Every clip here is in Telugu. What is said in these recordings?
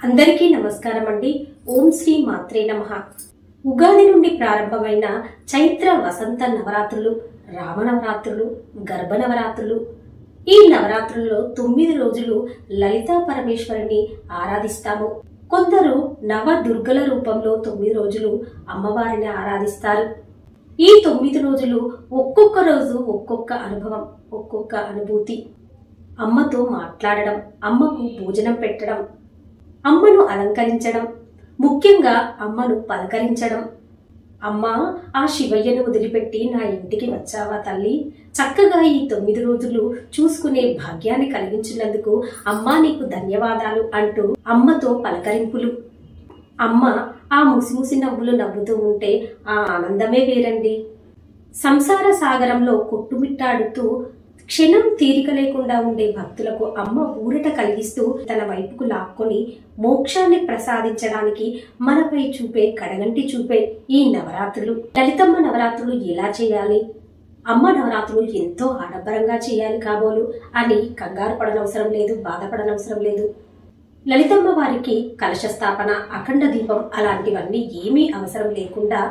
అందరికీ నమస్కారం అండి. ఓం శ్రీ మాత్రే నమః. ఉగాది నుండి ప్రారంభమైన చైత్ర వసంత నవరాత్రులు, రామనవరాత్రులు, గర్భనవరాత్రులు, ఈ నవరాత్రుల్లో 9 రోజులు లలితా పరమేశ్వరిని ఆరాధిస్తాము. కొందరు నవ దుర్గల రూపంలో 9 రోజులు అమ్మవారిని ఆరాధిస్తారు. ఈ 9 రోజులు ఒక్కొక్క రోజు ఒక్కొక్క అనుభవం, ఒక్కొక్క అనుభూతి. అమ్మతో మాట్లాడడం, అమ్మకు భోజనం పెట్టడం, అమ్మను అలంకరించడం, ముఖ్యంగా అమ్మను పలకరించడం. అమ్మా, ఆ శివయ్యను వదిలిపెట్టి నా ఇంటికి వచ్చావా తల్లి? చక్కగా ఈ 9 రోజులు చూసుకునే భాగ్యాన్ని కలిగించినందుకు అమ్మా నీకు ధన్యవాదాలు అంటూ అమ్మతో పలకరింపులు. అమ్మ ఆ ముసిముసి నవ్వులు నవ్వుతూ ఉంటే ఆ ఆనందమే వేరండి. సంసార సాగరంలో కొట్టుమిట్టాడుతూ క్షణం తీరిక లేకుండా ఉండే భక్తులకు అమ్మ ఊరట కలిగిస్తూ తన వైపుకు లాక్కొని మోక్షాన్ని ప్రసాదించడానికి మనపై చూపే కడగంటి చూపే ఈ నవరాత్రులు. లలితమ్మ నవరాత్రులు ఎలా చేయాలి, అమ్మ నవరాత్రులు ఎంతో ఆడంబరంగా చేయాలి కాబోలు అని కంగారు పడనవసరం లేదు, బాధపడనవసరం లేదు. లలితమ్మ వారికి కలశ స్థాపన, అఖండ దీపం అలాంటివన్నీ ఏమీ అవసరం లేకుండా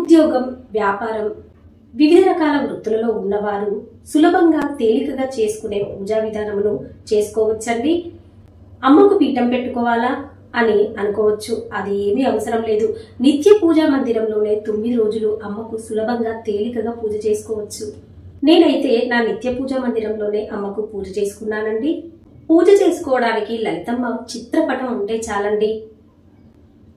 ఉద్యోగం, వ్యాపారం, వివిధ రకాల వృత్తులలో ఉన్నవారు సులభంగా తేలికగా చేసుకునే పూజా విధానమును చేసుకోవచ్చండి. అమ్మకు పీఠం పెట్టుకోవాలా అని అనుకోవచ్చు. అది ఏమీ అవసరం లేదు. నిత్య పూజా మందిరంలోనే 9 రోజులు అమ్మకు సులభంగా తేలికగా పూజ చేసుకోవచ్చు. నేనైతే నా నిత్య పూజా మందిరంలోనే అమ్మకు పూజ చేసుకున్నానండి. పూజ చేసుకోవడానికి లలితమ్మ చిత్రపటం ఉంటే చాలండి.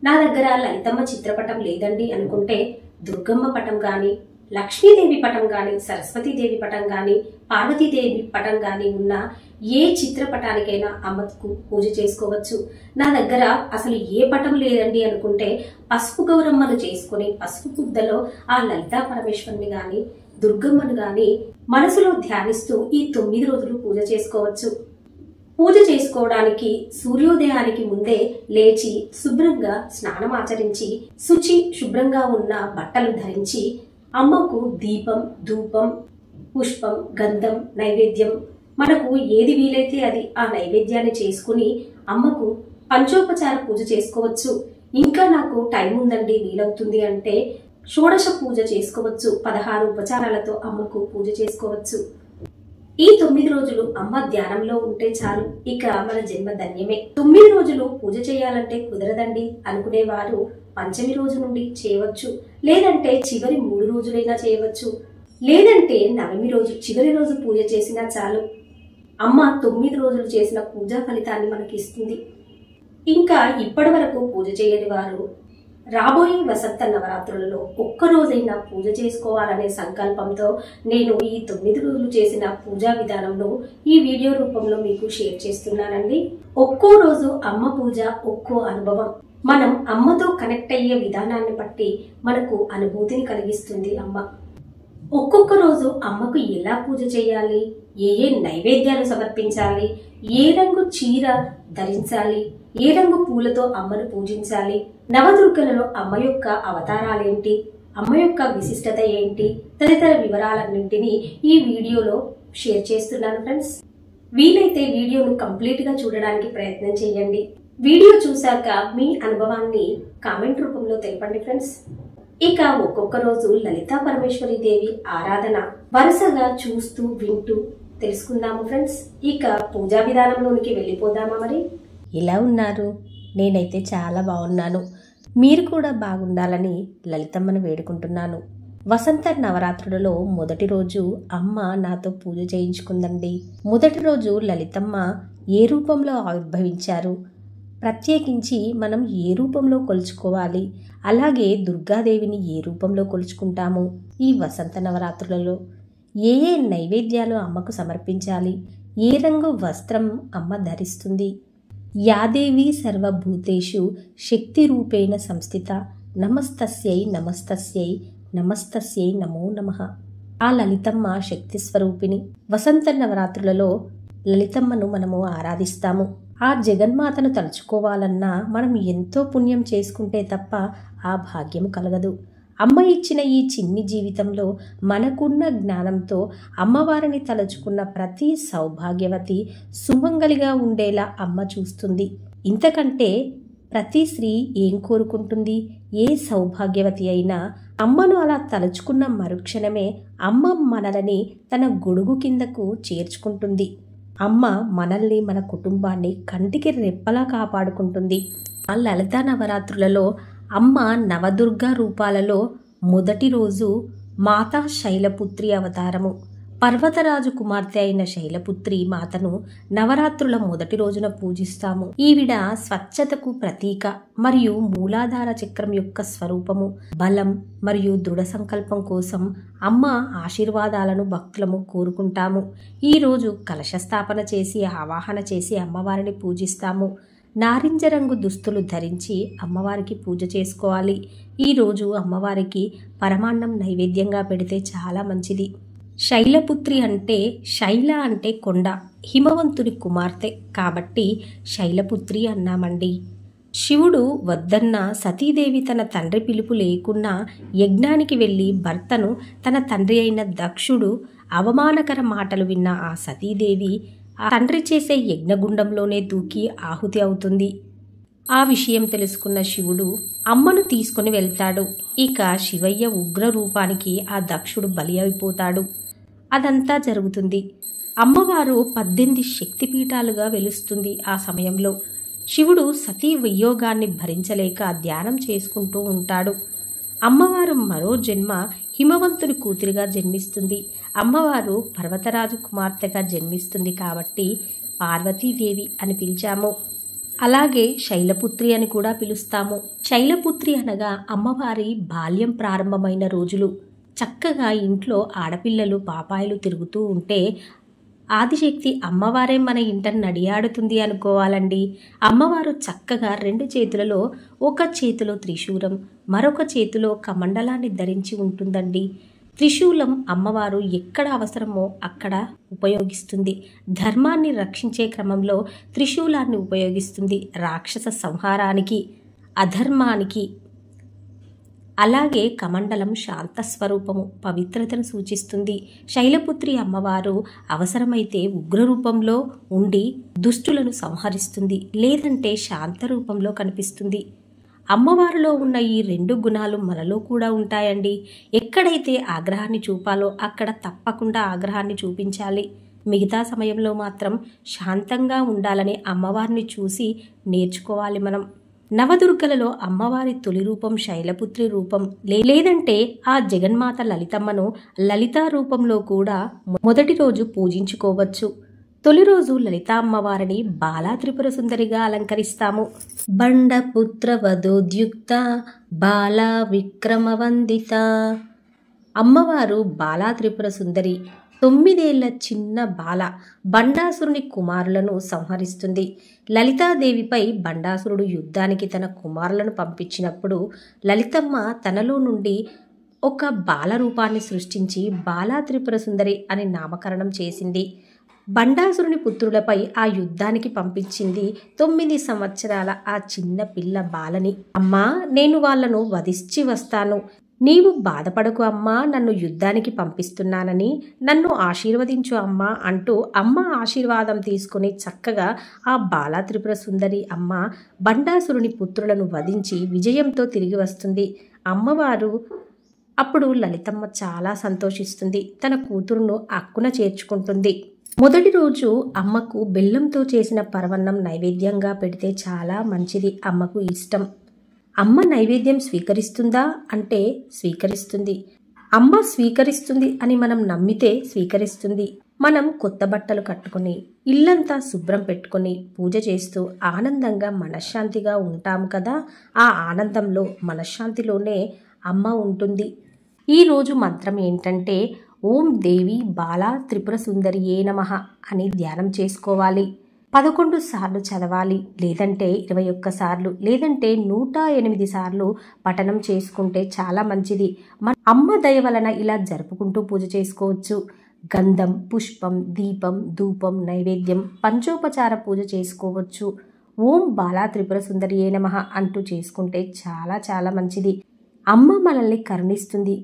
నా దగ్గర లలితమ్మ చిత్రపటం లేదండి అనుకుంటే దుర్గమ్మ పటం గాని, లక్ష్మీదేవి పటం గాని, సరస్వతీదేవి పటం గాని, పార్వతీదేవి పటం గాని ఉన్న ఏ చిత్రపటానికైనా అమ్మకు పూజ చేసుకోవచ్చు. నా దగ్గర అసలు ఏ పటం లేదండి అనుకుంటే పసుపు గౌరమ్మను చేసుకుని పసుపు ముద్దలో ఆ లలితా పరమేశ్వరుని గాని, దుర్గమ్మను గాని మనసులో ధ్యానిస్తూ ఈ 9 రోజులు పూజ చేసుకోవచ్చు. పూజ చేసుకోవడానికి సూర్యోదయానికి ముందే లేచి శుభ్రంగా స్నానమాచరించి శుచి శుభ్రంగా ఉన్న బట్టలు ధరించి అమ్మకు దీపం, ధూపం, పుష్పం, గంధం, నైవేద్యం మనకు ఏది వీలైతే అది ఆ నైవేద్యాన్ని చేసుకుని అమ్మకు పంచోపచార పూజ చేసుకోవచ్చు. ఇంకా నాకు టైం ఉందండి, వీలవుతుంది అంటే షోడశ పూజ చేసుకోవచ్చు. 16 ఉపచారాలతో అమ్మకు పూజ చేసుకోవచ్చు. ఈ 9 రోజులు అమ్మ ధ్యానంలో ఉంటే చాలు, ఇక మన జన్మ ధన్యమే. 9 రోజులు పూజ చేయాలంటే కుదరదండి అనుకునేవారు పంచమి రోజు నుండి చేయవచ్చు, లేదంటే చివరి 3 రోజులైనా చేయవచ్చు, లేదంటే నవమి రోజు చివరి రోజు పూజ చేసినా చాలు. అమ్మ 9 రోజులు చేసిన పూజా ఫలితాన్ని మనకి ఇస్తుంది. ఇంకా ఇప్పటి వరకు పూజ చేయని వారు రాబోయే వసంత నవరాత్రులలో ఒక్కరోజైనా పూజ చేసుకోవాలనే సంకల్పంతో నేను ఈ 9 రోజులు చేసిన పూజా విధానంలో ఈ వీడియో రూపంలో మీకు షేర్ చేస్తున్నానండి. ఒక్కో రోజు అమ్మ పూజ ఒక్కో అనుభవం. మనం అమ్మతో కనెక్ట్ అయ్యే విధానాన్ని బట్టి మనకు అనుభూతిని కలిగిస్తుంది అమ్మ. ఒక్కొక్క రోజు అమ్మకు ఎలా పూజ చేయాలి, ఏ నైవేద్యాలు సమర్పించాలి, ఏ రంగు చీర ధరించాలి, ఏ రంగు పూలతో అమ్మను పూజించాలి, నవదుర్గలలో అమ్మ యొక్క అవతారాలేంటి, అమ్మ యొక్క విశిష్టత ఏంటి తదితర వివరాలన్నింటినీ ఈ వీడియోలో షేర్ చేస్తున్నాను ఫ్రెండ్స్. వీలైతే వీడియోను కంప్లీట్ గా చూడడానికి ప్రయత్నం చేయండి. వీడియో చూశాక మీ అనుభవాన్ని కామెంట్ రూపంలో తెలపండి ఫ్రెండ్స్. ఇక ఒక్కొక్క రోజు లలితా పరమేశ్వరి దేవి ఆరాధన వరుసగా చూస్తూ వింటూ తెలుసుకుందాము ఫ్రెండ్స్. ఇక పూజా విధానంలోనికి వెళ్ళిపోదామా మరి? ఎలా ఉన్నారు? నేనైతే చాలా బాగున్నాను. మీరు కూడా బాగుండాలని లలితమ్మను వేడుకుంటున్నాను. వసంత నవరాత్రులలో మొదటి రోజు అమ్మ నాతో పూజ చేయించుకుందండి. మొదటి రోజు లలితమ్మ ఏ రూపంలో ఆవిర్భవించారు, ప్రత్యేకించి మనం ఏ రూపంలో కొలుచుకోవాలి, అలాగే దుర్గాదేవిని ఏ రూపంలో కొలుచుకుంటాము, ఈ వసంత నవరాత్రులలో ఏ నైవేద్యాలు అమ్మకు సమర్పించాలి, ఏ రంగు వస్త్రం అమ్మ ధరిస్తుంది, యాదేవి సర్వభూతేషు శక్తి రూపేణ సంస్థిత నమస్తస్యై నమస్తస్యై నమస్తస్యై నమో నమః. ఆ లలితమ్మ శక్తి స్వరూపిణి. వసంత నవరాత్రులలో లలితమ్మను మనము ఆరాధిస్తాము. ఆ జగన్మాతను తలుచుకోవాలన్నా మనం ఎంతో పుణ్యం చేసుకుంటే తప్ప ఆ భాగ్యం కలగదు. అమ్మ ఇచ్చిన ఈ చిన్ని జీవితంలో మనకున్న జ్ఞానంతో అమ్మవారిని తలుచుకున్న ప్రతి సౌభాగ్యవతి సుమంగలిగా ఉండేలా అమ్మ చూస్తుంది. ఇంతకంటే ప్రతి స్త్రీ ఏం కోరుకుంటుంది? ఏ సౌభాగ్యవతి అయినా అమ్మను అలా తలుచుకున్న మరుక్షణమే అమ్మ మనలని తన గొడుగు కిందకు చేర్చుకుంటుంది. అమ్మ మనల్ని, మన కుటుంబాన్ని కంటికి రెప్పలా కాపాడుకుంటుంది. ఆ లలితా నవరాత్రులలో అమ్మ నవదుర్గా రూపాలలో మొదటి రోజు మాతా శైలపుత్రి అవతారము. పర్వతరాజు కుమార్తె అయిన శైలపుత్రి మాతను నవరాత్రుల మొదటి రోజున పూజిస్తాము. ఈవిడ స్వచ్ఛతకు ప్రతీక మరియు మూలాధార చక్రం యొక్క స్వరూపము. బలం మరియు దృఢ సంకల్పం కోసం అమ్మ ఆశీర్వాదాలను భక్తులము కోరుకుంటాము. ఈరోజు కలశ స్థాపన చేసి ఆవాహన చేసి అమ్మవారిని పూజిస్తాము. నారింజ రంగు దుస్తులు ధరించి అమ్మవారికి పూజ చేసుకోవాలి. ఈరోజు అమ్మవారికి పరమాన్నం నైవేద్యంగా పెడితే చాలా మంచిది. శైలపుత్రి అంటే శైల అంటే కొండ, హిమవంతుని కుమార్తె కాబట్టి శైలపుత్రి అన్నామండి. శివుడు వద్దన్న సతీదేవి తన తండ్రి పిలుపు లేకున్నా యజ్ఞానికి వెళ్ళి భర్తను, తన తండ్రి అయిన దక్షుడు అవమానకర మాటలు విన్న ఆ సతీదేవి ఆ తండ్రి చేసే యజ్ఞగుండంలోనే దూకి ఆహుతి అవుతుంది. ఆ విషయం తెలుసుకున్న శివుడు అమ్మను తీసుకుని వెళ్తాడు. ఇక శివయ్య ఉగ్ర రూపానికి ఆ దక్షుడు బలి అయిపోతాడు. అదంతా జరుగుతుంది. అమ్మవారు 18 శక్తిపీఠాలుగా వెలుస్తుంది. ఆ సమయంలో శివుడు సతీ వియోగాన్ని భరించలేక ధ్యానం చేసుకుంటూ ఉంటాడు. అమ్మవారు మరో జన్మ హిమవంతుని కూతురిగా జన్మిస్తుంది. అమ్మవారు పర్వతరాజు కుమార్తెగా జన్మిస్తుంది కాబట్టి పార్వతీదేవి అని పిలిచాము. అలాగే శైలపుత్రి అని కూడా పిలుస్తాము. శైలపుత్రి అనగా అమ్మవారి బాల్యం ప్రారంభమైన రోజులు. చక్కగా ఇంట్లో ఆడపిల్లలు పాపాయిలు తిరుగుతూ ఉంటే ఆదిశక్తి అమ్మవారే మన ఇంట నడియాడుతుంది అనుకోవాలండి. అమ్మవారు చక్కగా 2 చేతులలో, ఒక చేతిలో త్రిశూలం, మరొక చేతిలో కమండలాన్ని ధరించి ఉంటుందండి. త్రిశూలం అమ్మవారు ఎక్కడ అవసరమో అక్కడ ఉపయోగిస్తుంది. ధర్మాన్ని రక్షించే క్రమంలో త్రిశూలాన్ని ఉపయోగిస్తుంది. రాక్షస సంహారానికి, అధర్మానికి. అలాగే కమండలం శాంతస్వరూపము, పవిత్రతను సూచిస్తుంది. శైలపుత్రి అమ్మవారు అవసరమైతే ఉగ్రరూపంలో ఉండి దుష్టులను సంహరిస్తుంది, లేదంటే శాంత రూపంలో కనిపిస్తుంది. అమ్మవారిలో ఉన్న ఈ 2 గుణాలు మనలో కూడా ఉంటాయండి. ఎక్కడైతే ఆగ్రహాన్ని చూపాలో అక్కడ తప్పకుండా ఆగ్రహాన్ని చూపించాలి. మిగతా సమయంలో మాత్రం శాంతంగా ఉండాలని అమ్మవారిని చూసి నేర్చుకోవాలి మనం. నవదుర్గలలో అమ్మవారి తొలి రూపం శైలపుత్రి రూపం, లేదంటే ఆ జగన్మాత లలితమ్మను లలితా రూపంలో కూడా మొదటి రోజు పూజించుకోవచ్చు. తొలి రోజు లలితా అమ్మవారిని బాలా త్రిపుర సుందరిగా అలంకరిస్తాము. బండపుత్ర వధోద్యుక్త బాలా విక్రమవందిత. అమ్మవారు బాలా త్రిపుర సుందరి. 9 ఏళ్ల చిన్న బాల బండాసురుని కుమారులను సంహరిస్తుంది. లలితాదేవిపై బండాసురుడు యుద్ధానికి తన కుమారులను పంపించినప్పుడు లలితమ్మ తనలో నుండి ఒక బాల రూపాన్ని సృష్టించి బాలా త్రిపుర సుందరి అని నామకరణం చేసింది. బండాసురుని పుత్రులపై ఆ యుద్ధానికి పంపించింది 9 సంవత్సరాల ఆ చిన్న పిల్ల బాలని. అమ్మా, నేను వాళ్లను వధించి వస్తాను, నీవు బాధపడకు అమ్మా, నన్ను యుద్ధానికి పంపిస్తున్నానని నన్ను ఆశీర్వదించు అమ్మా అంటూ అమ్మ ఆశీర్వాదం తీసుకుని చక్కగా ఆ బాలా త్రిపుర సుందరి అమ్మ బండాసురుని పుత్రులను వధించి విజయంతో తిరిగి వస్తుంది. అమ్మవారు అప్పుడు లలితమ్మ చాలా సంతోషిస్తుంది. తన కూతురును అక్కున చేర్చుకుంటుంది. మొదటి రోజు అమ్మకు బెల్లంతో చేసిన పరవన్నం నైవేద్యంగా పెడితే చాలా మంచిది. అమ్మకు ఇష్టం. అమ్మ నైవేద్యం స్వీకరిస్తుందా అంటే స్వీకరిస్తుంది. అమ్మ స్వీకరిస్తుంది అని మనం నమ్మితే స్వీకరిస్తుంది. మనం కొత్త బట్టలు కట్టుకుని ఇల్లంతా శుభ్రం పెట్టుకుని పూజ చేస్తూ ఆనందంగా మనశ్శాంతిగా ఉంటాము కదా. ఆ ఆనందంలో మనశ్శాంతిలోనే అమ్మ ఉంటుంది. ఈరోజు మంత్రం ఏంటంటే ఓం దేవి బాలా త్రిపుర సుందరియే నమః అని ధ్యానం చేసుకోవాలి. 11 సార్లు చదవాలి, లేదంటే 21 సార్లు, లేదంటే 108 సార్లు పఠనం చేసుకుంటే చాలా మంచిది. మన అమ్మ దయ వలన ఇలా జరుపుకుంటూ పూజ చేసుకోవచ్చు. గంధం, పుష్పం, దీపం, ధూపం, నైవేద్యం, పంచోపచార పూజ చేసుకోవచ్చు. ఓం బాలా త్రిపుర సుందరియే నమః అంటూ చేసుకుంటే చాలా చాలా మంచిది. అమ్మ మనల్ని కరుణిస్తుంది.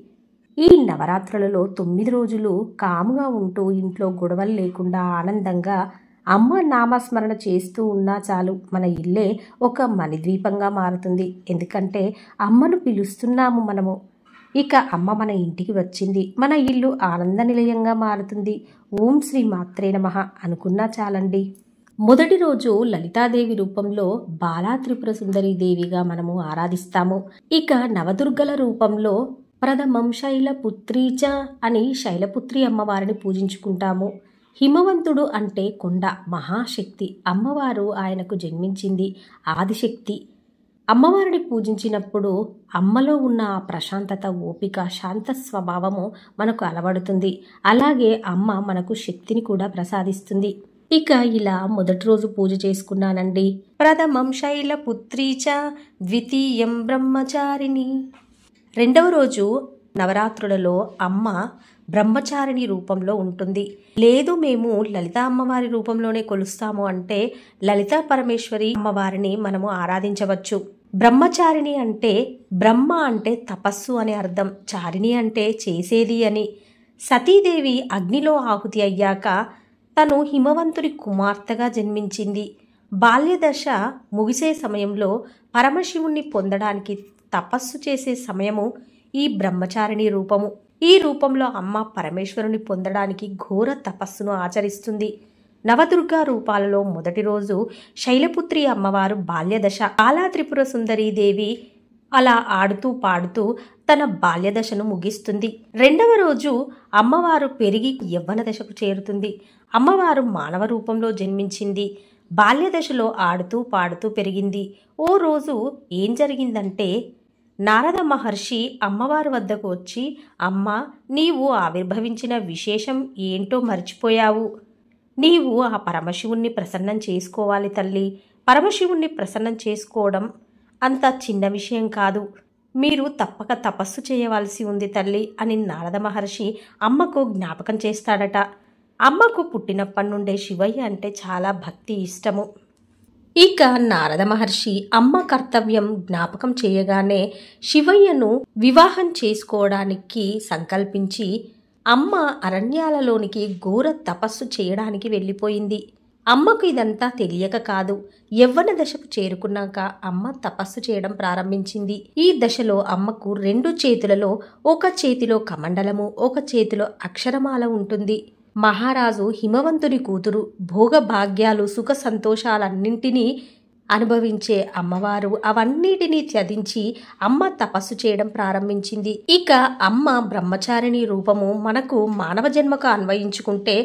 ఈ నవరాత్రులలో 9 రోజులు కాముగా ఉంటూ ఇంట్లో గొడవలు లేకుండా ఆనందంగా అమ్మ నామస్మరణ చేస్తూ ఉన్నా చాలు మన ఇల్లే ఒక మణిద్వీపంగా మారుతుంది. ఎందుకంటే అమ్మను పిలుస్తున్నాము మనము. ఇక అమ్మ మన ఇంటికి వచ్చింది, మన ఇల్లు ఆనంద నిలయంగా మారుతుంది. ఓం శ్రీ మాత్రే నమః అనుకున్నా చాలండి. మొదటి రోజు లలితాదేవి రూపంలో బాలా త్రిపుర సుందరి దేవిగా మనము ఆరాధిస్తాము. ఇక నవదుర్గల రూపంలో ప్రథమం శైలపుత్రీచ అని శైలపుత్రి అమ్మవారిని పూజించుకుంటాము. హిమవంతుడు అంటే కొండ, మహాశక్తి. అమ్మవారు ఆయనకు జన్మించింది, ఆదిశక్తి. అమ్మవారిని పూజించినప్పుడు అమ్మలో ఉన్న ఆ ప్రశాంతత, ఓపిక, శాంత స్వభావము మనకు అలవడుతుంది. అలాగే అమ్మ మనకు శక్తిని కూడా ప్రసాదిస్తుంది. ఇక ఇలా మొదటి రోజు పూజ చేసుకున్నానండి. ప్రథమం శైలపుత్రీచ ద్వితీయం బ్రహ్మచారిణి. రెండవ రోజు నవరాత్రులలో అమ్మ బ్రహ్మచారిణి రూపంలో ఉంటుంది. లేదు మేము లలిత అమ్మవారి రూపంలోనే కొలుస్తాము అంటే లలితా పరమేశ్వరి అమ్మవారిని మనము ఆరాధించవచ్చు. బ్రహ్మచారిణి అంటే బ్రహ్మ అంటే తపస్సు అని అర్థం, చారిణి అంటే చేసేది అని. సతీదేవి అగ్నిలో ఆహుతి అయ్యాక తను హిమవంతుడి కుమార్తెగా జన్మించింది. బాల్యదశ ముగిసే సమయంలో పరమశివుణ్ణి పొందడానికి తపస్సు చేసే సమయము ఈ బ్రహ్మచారిణి రూపము. ఈ రూపంలో అమ్మ పరమేశ్వరుని పొందడానికి ఘోర తపస్సును ఆచరిస్తుంది. నవదుర్గా రూపాలలో మొదటి రోజు శైలపుత్రి అమ్మవారు బాల్యదశ. బాలా త్రిపుర సుందరీ దేవి అలా ఆడుతూ పాడుతూ తన బాల్యదశను ముగిస్తుంది. రెండవ రోజు అమ్మవారు పెరిగి యవ్వన దశకు చేరుతుంది. అమ్మవారు మానవ రూపంలో జన్మించింది. బాల్యదశలో ఆడుతూ పాడుతూ పెరిగింది. ఓ రోజు ఏం జరిగిందంటే నారద మహర్షి అమ్మవారి వద్దకు వచ్చి, అమ్మ, నీవు ఆవిర్భవించిన విశేషం ఏంటో మర్చిపోయావు. నీవు ఆ పరమశివుణ్ణి ప్రసన్నం చేసుకోవాలి తల్లి. పరమశివుణ్ణి ప్రసన్నం చేసుకోవడం అంత చిన్న విషయం కాదు. మీరు తప్పక తపస్సు చేయవలసి ఉంది తల్లి అని నారద మహర్షి అమ్మకు జ్ఞాపకం చేస్తాడట. అమ్మకు పుట్టినప్పటి నుండే శివయ్య అంటే చాలా భక్తి, ఇష్టము. ఇక నారద మహర్షి అమ్మ కర్తవ్యం జ్ఞాపకం చేయగానే శివయ్యను వివాహం చేసుకోవడానికి సంకల్పించి అమ్మ అరణ్యాలలోనికి ఘోర తపస్సు చేయడానికి వెళ్ళిపోయింది. అమ్మకు ఇదంతా తెలియక కాదు, యవ్వన దశకు చేరుకున్నాక అమ్మ తపస్సు చేయడం ప్రారంభించింది. ఈ దశలో అమ్మకు రెండు చేతులలో, ఒక చేతిలో కమండలము, ఒక చేతిలో అక్షరమాల ఉంటుంది. మహారాజు హిమవంతుని కూతురు, భోగభాగ్యాలు, సుఖ సంతోషాలన్నింటినీ అనుభవించే అమ్మవారు అవన్నిటినీ త్యజించి అమ్మ తపస్సు చేయడం ప్రారంభించింది. ఇక అమ్మ బ్రహ్మచారిణి రూపము మనకు మానవ జన్మకు అన్వయించుకుంటే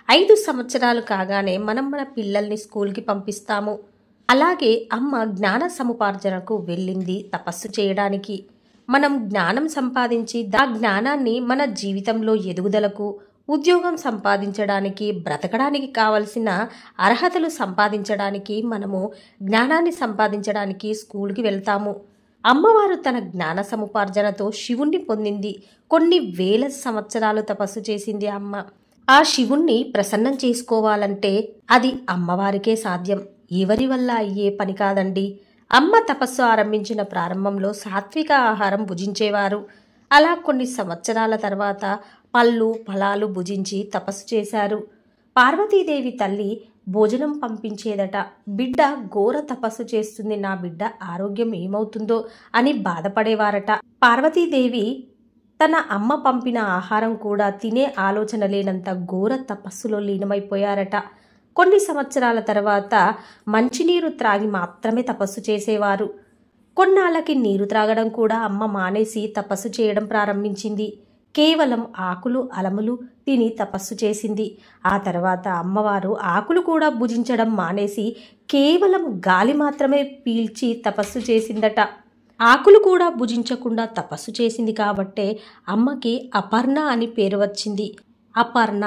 5 సంవత్సరాలు కాగానే మనం మన పిల్లల్ని స్కూల్కి పంపిస్తాము. అలాగే అమ్మ జ్ఞాన సముపార్జనకు వెళ్ళింది తపస్సు చేయడానికి. మనం జ్ఞానం సంపాదించి ఆ జ్ఞానాన్ని మన జీవితంలో ఎదుగుదలకు, ఉద్యోగం సంపాదించడానికి, బ్రతకడానికి కావలసిన అర్హతలు సంపాదించడానికి మనము జ్ఞానాన్ని సంపాదించడానికి స్కూల్కి వెళ్తాము. అమ్మవారు తన జ్ఞాన సముపార్జనతో శివుణ్ణి పొందింది. కొన్ని వేల సంవత్సరాలు తపస్సు చేసింది అమ్మ. ఆ శివుణ్ణి ప్రసన్నం చేసుకోవాలంటే అది అమ్మవారికే సాధ్యం, ఎవరి వల్ల అయ్యే పని కాదండి. అమ్మ తపస్సు ఆరంభించిన ప్రారంభంలో సాత్విక ఆహారం భుజించేవారు. అలా కొన్ని సంవత్సరాల తర్వాత పళ్ళు, ఫలాలు భుజించి తపస్సు చేశారు. పార్వతీదేవి తల్లి భోజనం పంపించేదట. బిడ్డ ఘోర తపస్సు చేస్తుంది, నా బిడ్డ ఆరోగ్యం ఏమవుతుందో అని బాధపడేవారట. పార్వతీదేవి తన అమ్మ పంపిన ఆహారం కూడా తినే ఆలోచన లేనంత ఘోర తపస్సులో లీనమైపోయారట. కొన్ని సంవత్సరాల తర్వాత మంచినీరు త్రాగి మాత్రమే తపస్సు చేసేవారు. కొన్నాళ్ళకి నీరు త్రాగడం కూడా అమ్మ మానేసి తపస్సు చేయడం ప్రారంభించింది. కేవలం ఆకులు, అలములు తిని తపస్సు చేసింది. ఆ తర్వాత అమ్మవారు ఆకులు కూడా భుజించడం మానేసి కేవలం గాలి మాత్రమే పీల్చి తపస్సు చేసిందట. ఆకులు కూడా భుజించకుండా తపస్సు చేసింది కాబట్టే అమ్మకి అపర్ణ అని పేరు వచ్చింది. అపర్ణ,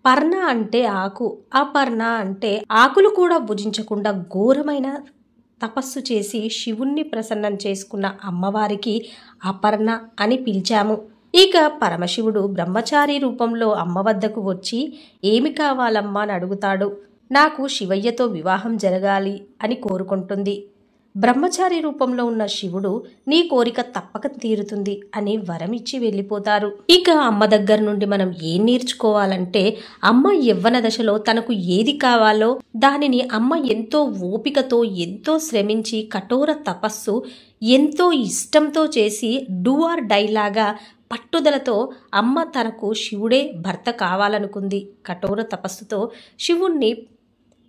పర్ణ అంటే ఆకు, అపర్ణ అంటే ఆకులు కూడా భుజించకుండా ఘోరమైన తపస్సు చేసి శివుణ్ణి ప్రసన్నం చేసుకున్న అమ్మవారికి అపర్ణ అని పిలిచాము. ఇక పరమశివుడు బ్రహ్మచారి రూపంలో అమ్మ వద్దకు వచ్చి ఏమి కావాలమ్మా అని అడుగుతాడు. నాకు శివయ్యతో వివాహం జరగాలి అని కోరుకుంటుంది. బ్రహ్మచారి రూపంలో ఉన్న శివుడు నీ కోరిక తప్పక తీరుతుంది అని వరం ఇచ్చి వెళ్ళిపోతారు. ఇక అమ్మ దగ్గర నుండి మనం ఏం నేర్చుకోవాలంటే, అమ్మ యవ్వన దశలో తనకు ఏది కావాలో దానిని అమ్మ ఎంతో ఓపికతో, ఎంతో శ్రమించి, కఠోర తపస్సు ఎంతో ఇష్టంతో చేసి డూ ఆర్ డై లాగా పట్టుదలతో అమ్మ తనకు శివుడే భర్త కావాలనుకుంది. కఠోర తపస్సుతో శివుణ్ణి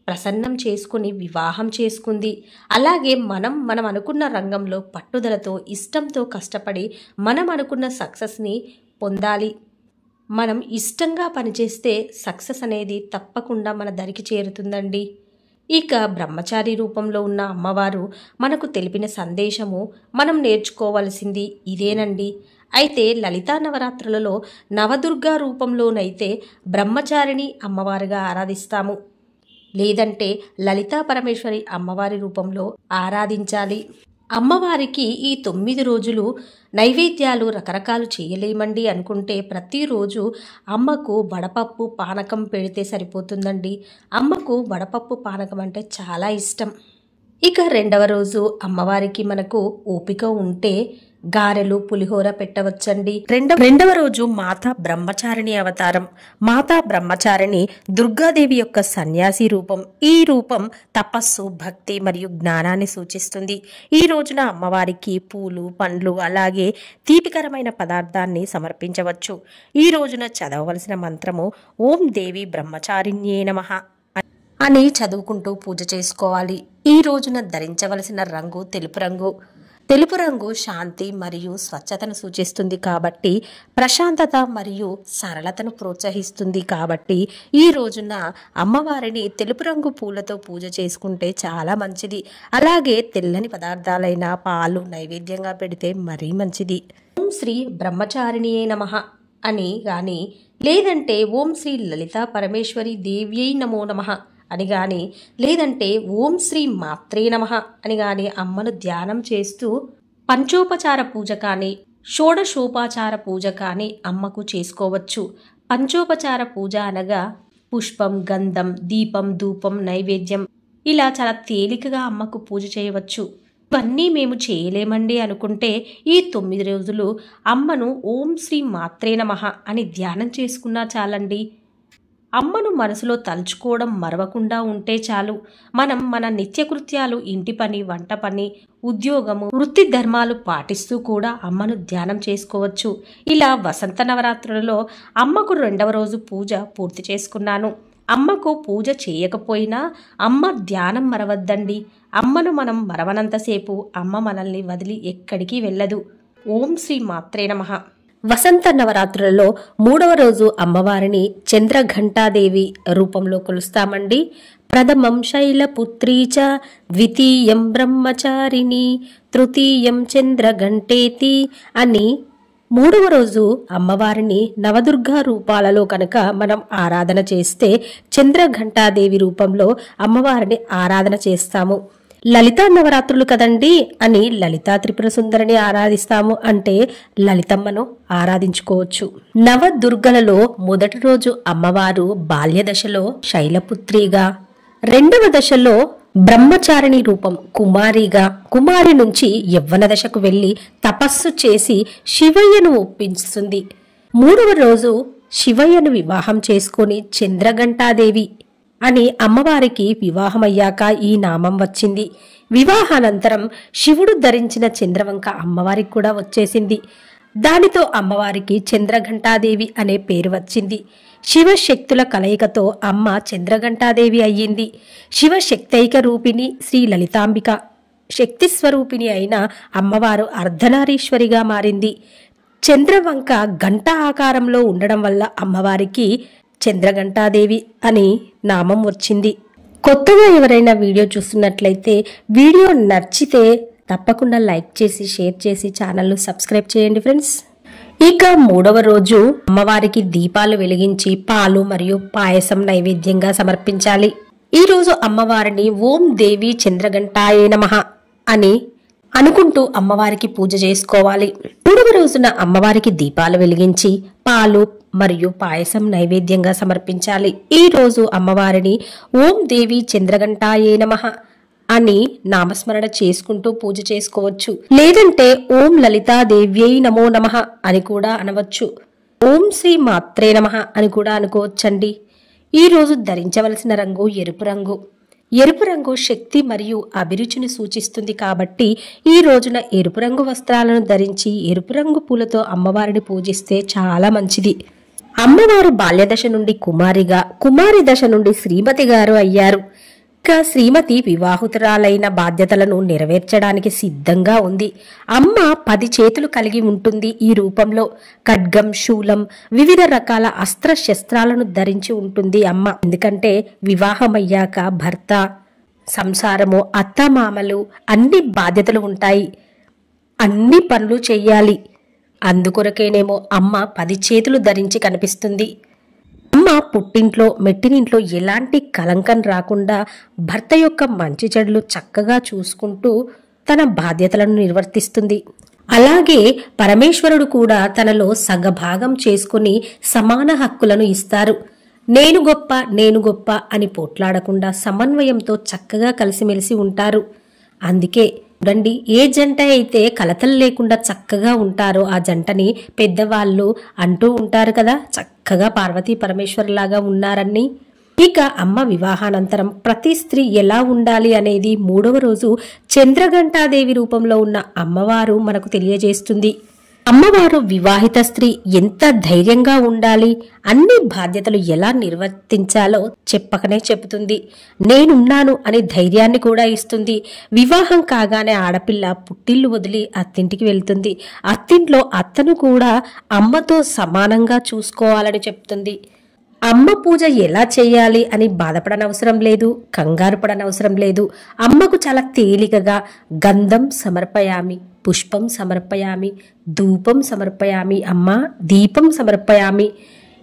ప్రసన్నం చేసుకుని వివాహం చేసుకుంది. అలాగే మనం అనుకున్న రంగంలో పట్టుదలతో, ఇష్టంతో కష్టపడి మనం అనుకున్న సక్సెస్ని పొందాలి. మనం ఇష్టంగా పనిచేస్తే సక్సెస్ అనేది తప్పకుండా మన దరికి చేరుతుందండి. ఇక బ్రహ్మచారి రూపంలో ఉన్న అమ్మవారు మనకు తెలిపిన సందేశము, మనం నేర్చుకోవలసింది ఇదేనండి. అయితే లలితా నవరాత్రులలో నవదుర్గా రూపంలోనైతే బ్రహ్మచారిని అమ్మవారిగా ఆరాధిస్తాము, లేదంటే లలితా పరమేశ్వరి అమ్మవారి రూపంలో ఆరాధించాలి. అమ్మవారికి ఈ 9 రోజులు నైవేద్యాలు రకరకాలు చేయలేమండి అనుకుంటే, ప్రతిరోజు అమ్మకు వడపప్పు పానకం పెడితే సరిపోతుందండి. అమ్మకు వడపప్పు పానకం అంటే చాలా ఇష్టం. ఇక 2వ రోజు అమ్మవారికి మనకు ఓపిక ఉంటే గారెలు, పులిహోర పెట్టవచ్చండి. రెండవ రోజు మాతా బ్రహ్మచారిణి అవతారం. మాతా బ్రహ్మచారిణి దుర్గాదేవి యొక్క సన్యాసి రూపం. ఈ రూపం తపస్సు, భక్తి మరియు జ్ఞానాన్ని సూచిస్తుంది. ఈ రోజున అమ్మవారికి పూలు, పండ్లు అలాగే తీపికరమైన పదార్థాన్ని సమర్పించవచ్చు. ఈ రోజున చదవవలసిన మంత్రము ఓం దేవి బ్రహ్మచారిణ్యే నమః అని చదువుకుంటూ పూజ చేసుకోవాలి. ఈ రోజున ధరించవలసిన రంగు తెలుపు రంగు. తెలుపు రంగు శాంతి మరియు స్వచ్ఛతను సూచిస్తుంది కాబట్టి, ప్రశాంతత మరియు సరళతను ప్రోత్సహిస్తుంది కాబట్టి, ఈ రోజున అమ్మవారిని తెలుపు రంగు పూలతో పూజ చేసుకుంటే చాలా మంచిది. అలాగే తెల్లని పదార్థాలైన పాలు నైవేద్యంగా పెడితే మరీ మంచిది. ఓం శ్రీ బ్రహ్మచారిణియే నమః అని కానీ, లేదంటే ఓం శ్రీ లలితా పరమేశ్వరి దేవ్యై నమో నమః అని కానీ, లేదంటే ఓం శ్రీ మాత్రే నమః అని కానీ అమ్మను ధ్యానం చేస్తూ పంచోపచార పూజ కానీ, షోడశోపచార పూజ కానీ అమ్మకు చేసుకోవచ్చు. పంచోపచార పూజ అనగా పుష్పం, గంధం, దీపం, ధూపం, నైవేద్యం ఇలా చాలా తేలికగా అమ్మకు పూజ చేయవచ్చు. ఇవన్నీ మేము చేయలేమండి అనుకుంటే, ఈ 9 రోజులు అమ్మను ఓం శ్రీ మాత్రే నమః అని ధ్యానం చేసుకున్నా చాలండి. అమ్మను మనసులో తలుచుకోవడం మరవకుండా ఉంటే చాలు. మనం మన నిత్యకృత్యాలు, ఇంటి పని, వంట పని, ఉద్యోగము, వృత్తి ధర్మాలు పాటిస్తూ కూడా అమ్మను ధ్యానం చేసుకోవచ్చు. ఇలా వసంత నవరాత్రులలో అమ్మకు 2వ రోజు పూజ పూర్తి చేసుకున్నాను. అమ్మకు పూజ చేయకపోయినా అమ్మ ధ్యానం మరవద్దండి. అమ్మను మనం మరవనంతసేపు అమ్మ మనల్ని వదిలి ఎక్కడికి వెళ్ళదు. ఓం శ్రీ మాత్రే నమః. వసంత నవరాత్రులలో 3వ రోజు అమ్మవారిని చంద్రఘంటాదేవి రూపంలో కొలుస్తామండి. ప్రథమం శైలపుత్రీ చ, ద్వితీయం బ్రహ్మచారిణి, తృతీయం చంద్రఘంటేతి అని 3వ రోజు అమ్మవారిని నవదుర్గా రూపాలలో కనుక మనం ఆరాధన చేస్తే చంద్రఘంటాదేవి రూపంలో అమ్మవారిని ఆరాధన చేస్తాము. లలితా నవరాత్రులు కదండి అని లలితా త్రిపుర సుందరిని ఆరాధిస్తాము అంటే లలితమ్మను ఆరాధించుకోవచ్చు. నవదుర్గలలో మొదటి రోజు అమ్మవారు బాల్య దశలో శైలపుత్రిగా, 2వ దశలో బ్రహ్మచారిణి రూపం కుమారిగా, కుమారి నుంచి యవ్వన దశకు వెళ్లి తపస్సు చేసి శివయ్యను ఒప్పించుతుంది. 3వ రోజు శివయ్యను వివాహం చేసుకుని చంద్రఘంటాదేవి అని అమ్మవారికి వివాహమయ్యాక ఈ నామం వచ్చింది. వివాహానంతరం శివుడు ధరించిన చంద్రవంక అమ్మవారికి కూడా వచ్చేసింది. దానితో అమ్మవారికి చంద్రఘంటాదేవి అనే పేరు వచ్చింది. శివశక్తుల కలయికతో అమ్మ చంద్రఘంటాదేవి అయ్యింది. శివశక్తైక రూపిణి శ్రీ లలితాంబిక శక్తి స్వరూపిణి అయిన అమ్మవారు అర్ధనారీశ్వరిగా మారింది. చంద్రవంక గంట ఆకారంలో ఉండడం వల్ల అమ్మవారికి చంద్రఘంటాదేవి అని నామం వచ్చింది. కొత్తగా ఎవరైనా వీడియో చూస్తున్నట్లయితే వీడియో నచ్చితే తప్పకుండా లైక్ చేసి, షేర్ చేసి ఛానల్ను సబ్స్క్రైబ్ చేయండి ఫ్రెండ్స్. ఇక 3వ రోజు అమ్మవారికి దీపాలు వెలిగించి పాలు మరియు పాయసం నైవేద్యంగా సమర్పించాలి. ఈ రోజు అమ్మవారిని ఓం దేవి చంద్రఘంటాయే నమః అని అనుకుంటూ అమ్మవారికి పూజ చేసుకోవాలి. 3వ రోజున అమ్మవారికి దీపాలు వెలిగించి పాలు మరియు పాయసం నైవేద్యంగా సమర్పించాలి. ఈ రోజు అమ్మవారిని ఓం దేవి చంద్రఘంటాయే నమః అని నామస్మరణ చేసుకుంటూ పూజ చేసుకోవచ్చు. లేదంటే ఓం లలితాదేవ్యై నమో నమః అని కూడా అనవచ్చు. ఓం శ్రీ మాత్రే నమః అని కూడా అనుకోవచ్చండి. ఈ రోజు ధరించవలసిన రంగు ఎరుపు రంగు. ఎరుపు రంగు శక్తి మరియు అభిరుచిని సూచిస్తుంది కాబట్టి ఈ రోజున ఎరుపు రంగు వస్త్రాలను ధరించి ఎరుపు రంగు పూలతో అమ్మవారిని పూజిస్తే చాలా మంచిది. అమ్మవారు బాల్యదశ నుండి కుమారిగా, కుమారి దశ నుండి శ్రీమతి గారు అయ్యారు. ఇక శ్రీమతి వివాహితురాలైన బాధ్యతలను నెరవేర్చడానికి సిద్ధంగా ఉంది. అమ్మ 10 చేతులు కలిగి ఉంటుంది. ఈ రూపంలో ఖడ్గం, శూలం, వివిధ రకాల అస్త్ర శస్త్రాలను ధరించి ఉంటుంది అమ్మ. ఎందుకంటే వివాహమయ్యాక భర్త, సంసారము, అత్తమామలు అన్ని బాధ్యతలు ఉంటాయి, అన్ని పనులు చెయ్యాలి. అందుకొరకేనేమో అమ్మ 10 చేతులు ధరించి కనిపిస్తుంది. అమ్మ పుట్టింట్లో, మెట్టినింట్లో ఎలాంటి కలంకం రాకుండా భర్త యొక్క మంచి చెడులు చక్కగా చూసుకుంటూ తన బాధ్యతలను నిర్వర్తిస్తుంది. అలాగే పరమేశ్వరుడు కూడా తనలో సగభాగం చేసుకుని సమాన హక్కులను ఇస్తారు. నేను గొప్ప, నేను గొప్ప అని పోట్లాడకుండా సమన్వయంతో చక్కగా కలిసిమెలిసి ఉంటారు. అందుకే చూడండి, ఏ జంట అయితే కలతలు లేకుండా చక్కగా ఉంటారో ఆ జంటని పెద్దవాళ్ళు అంటూ ఉంటారు కదా, చక్కగా పార్వతీ పరమేశ్వరులాగా ఉన్నారని. ఇక అమ్మ వివాహానంతరం ప్రతి స్త్రీ ఎలా ఉండాలి అనేది 3వ రోజు చంద్రఘంటాదేవి రూపంలో ఉన్న అమ్మవారు మనకు తెలియజేస్తుంది. అమ్మవారు వివాహిత స్త్రీ ఎంత ధైర్యంగా ఉండాలి, అన్ని బాధ్యతలు ఎలా నిర్వర్తించాలో చెప్పకనే చెబుతుంది. నేనున్నాను అని ధైర్యాన్ని కూడా ఇస్తుంది. వివాహం కాగానే ఆడపిల్ల పుట్టిల్లు వదిలి అత్తింటికి వెళ్తుంది. అత్తింట్లో అత్తను కూడా అమ్మతో సమానంగా చూసుకోవాలని చెప్తుంది. అమ్మ పూజ ఎలా చేయాలి అని బాధపడనవసరం లేదు, కంగారు పడనవసరం లేదు. అమ్మకు చాలా తేలికగా గంధం సమర్పయామి, పుష్పం సమర్పయామి, ధూపం సమర్పయామి, అమ్మ దీపం సమర్పయామి.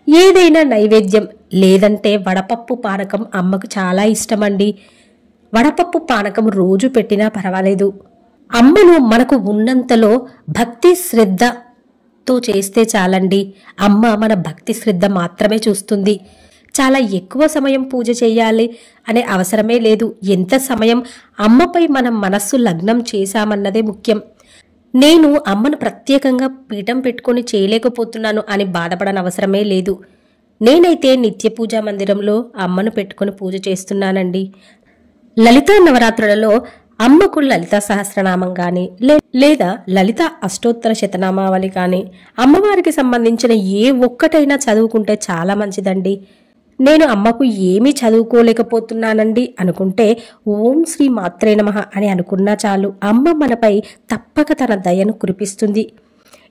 ఏదైనా నైవేద్యం, లేదంటే వడపప్పు పానకం అమ్మకు చాలా ఇష్టమండి. వడపప్పు పానకం రోజు పెట్టినా పర్వాలేదు. అమ్మను మనకు ఉన్నంతలో భక్తి శ్రద్ధతో చేస్తే చాలండి. అమ్మ మన భక్తి శ్రద్ధ మాత్రమే చూస్తుంది. చాలా ఎక్కువ సమయం పూజ చేయాలి అనే అవసరమే లేదు. ఎంత సమయం అమ్మపై మనం మనస్సు లగ్నం చేశామన్నదే ముఖ్యం. నేను అమ్మను ప్రత్యేకంగా పీఠం పెట్టుకొని చేయలేకపోతున్నాను అని బాధపడనవసరమే లేదు. నేనైతే నిత్య పూజా మందిరంలో అమ్మను పెట్టుకొని పూజ చేస్తున్నానండి. లలితా నవరాత్రులలో అమ్మకు లలితా సహస్రనామం కానీ లేదా లలిత అష్టోత్తర శతనామావళి కానీ అమ్మవారికి సంబంధించిన ఏ ఒక్కటైనా చదువుకుంటే చాలా మంచిదండి. నేను అమ్మకు ఏమీ చదువుకోలేకపోతున్నానండి అనుకుంటే ఓం శ్రీ మాత్రే నమః అని అనుకున్నా చాలు, అమ్మ మనపై తప్పక తన దయను కురిపిస్తుంది.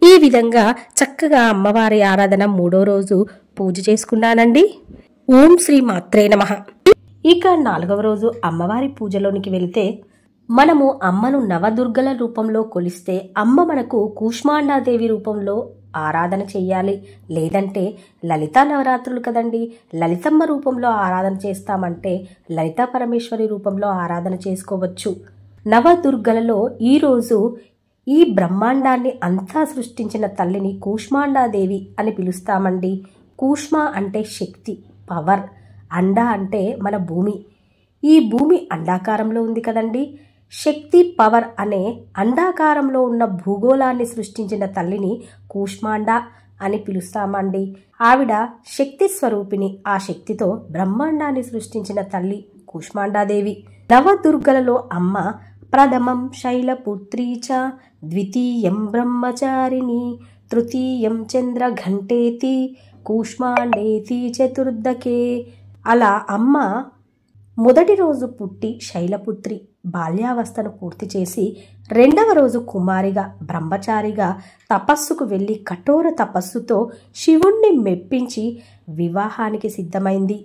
ఈ విధంగా చక్కగా అమ్మవారి ఆరాధన 3వ రోజు పూజ చేసుకున్నానండి. ఓం శ్రీ మాత్రే నమః. ఇక 4వ రోజు అమ్మవారి పూజలోనికి వెళితే మనము అమ్మను నవదుర్గల రూపంలో కొలిస్తే అమ్మ మనకు కూష్మాండాదేవి రూపంలో ఆరాధన చెయ్యాలి. లేదంటే లలితా నవరాత్రులు కదండి, లలితమ్మ రూపంలో ఆరాధన చేస్తామంటే లలితా పరమేశ్వరి రూపంలో ఆరాధన చేసుకోవచ్చు. నవదుర్గలలో ఈరోజు ఈ బ్రహ్మాండాన్ని అంతా సృష్టించిన తల్లిని కూష్మాండాదేవి అని పిలుస్తామండి. కూష్మ అంటే శక్తి, పవర్. అండ అంటే మన భూమి. ఈ భూమి అండాకారంలో ఉంది కదండి. శక్తి, పవర్ అనే అండాకారంలో ఉన్న భూగోళాన్ని సృష్టించిన తల్లిని కూష్మాండ అని పిలుస్తామండి. ఆవిడ శక్తి స్వరూపిణి. ఆ శక్తితో బ్రహ్మాండాన్ని సృష్టించిన తల్లి కూష్మాండాదేవి. నవదుర్గలలో అమ్మ ప్రథమం శైలపుత్రీ చ, ద్వితీయం బ్రహ్మచారిణి, తృతీయం చంద్రఘంటేతి, కూష్మాండేతి చతుర్దకే. అలా అమ్మ మొదటి రోజు పుట్టి శైలపుత్రి బాల్యావస్థను పూర్తి చేసి 2వ రోజు కుమారిగా బ్రహ్మచారిగా తపస్సుకు వెళ్ళి కఠోర తపస్సుతో శివుణ్ణి మెప్పించి వివాహానికి సిద్ధమైంది.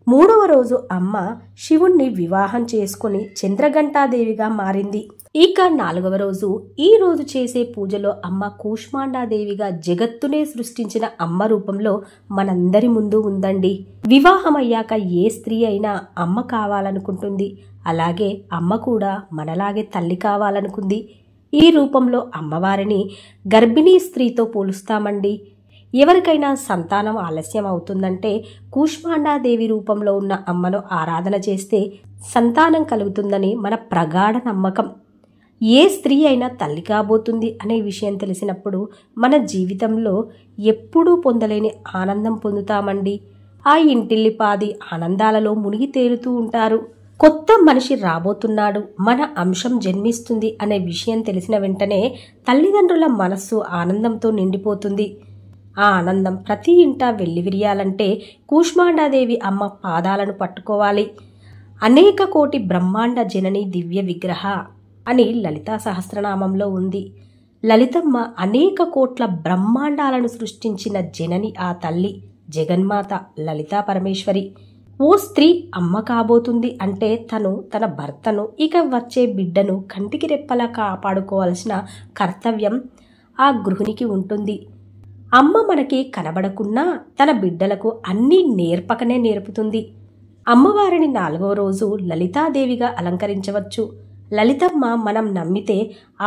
3వ రోజు అమ్మ శివుణ్ణి వివాహం చేసుకుని చంద్రఘంటాదేవిగా మారింది. ఇక 4వ రోజు ఈ రోజు చేసే పూజలో అమ్మ కూష్మాండాదేవిగా జగత్తునే సృష్టించిన అమ్మ రూపంలో మనందరి ముందు ఉందండి. వివాహమయ్యాక ఏ స్త్రీ అయినా అమ్మ కావాలనుకుంటుంది. అలాగే అమ్మ కూడా మనలాగే తల్లి కావాలనుకుంది. ఈ రూపంలో అమ్మవారిని గర్భిణీ స్త్రీతో పోలుస్తామండి. ఎవరికైనా సంతానం ఆలస్యం అవుతుందంటే కూష్మాండాదేవి రూపంలో ఉన్న అమ్మను ఆరాధన చేస్తే సంతానం కలుగుతుందని మన ప్రగాఢ నమ్మకం. ఏ స్త్రీ అయినా తల్లి కాబోతుంది అనే విషయం తెలిసినప్పుడు మన జీవితంలో ఎప్పుడూ పొందలేని ఆనందం పొందుతామండి. ఆ ఇంటిల్లిపాది ఆనందాలలో మునిగి తేలుతూ ఉంటారు. కొత్త మనిషి రాబోతున్నాడు, మన అంశం జన్మిస్తుంది అనే విషయం తెలిసిన వెంటనే తల్లిదండ్రుల మనస్సు ఆనందంతో నిండిపోతుంది. ఆ ఆనందం ప్రతి ఇంటా వెల్లివిరియాలంటే కూష్మాండాదేవి అమ్మ పాదాలను పట్టుకోవాలి. అనేక కోటి బ్రహ్మాండ జనని దివ్య విగ్రహ అని లలితా సహస్రనామంలో ఉంది. లలితమ్మ అనేక కోట్ల బ్రహ్మాండాలను సృష్టించిన జనని ఆ తల్లి జగన్మాత లలితా పరమేశ్వరి. ఓ స్త్రీ అమ్మ కాబోతుంది అంటే తను తన భర్తను, ఇక వచ్చే బిడ్డను కంటికి రెప్పలా కాపాడుకోవాల్సిన కర్తవ్యం ఆ గృహిణికి ఉంటుంది. అమ్మ మనకి కనబడకున్నా తన బిడ్డలకు అన్నీ నేర్పకనే నేర్పుతుంది. అమ్మవారిని 4వ రోజు లలితాదేవిగా అలంకరించవచ్చు. లలితమ్మ మనం నమ్మితే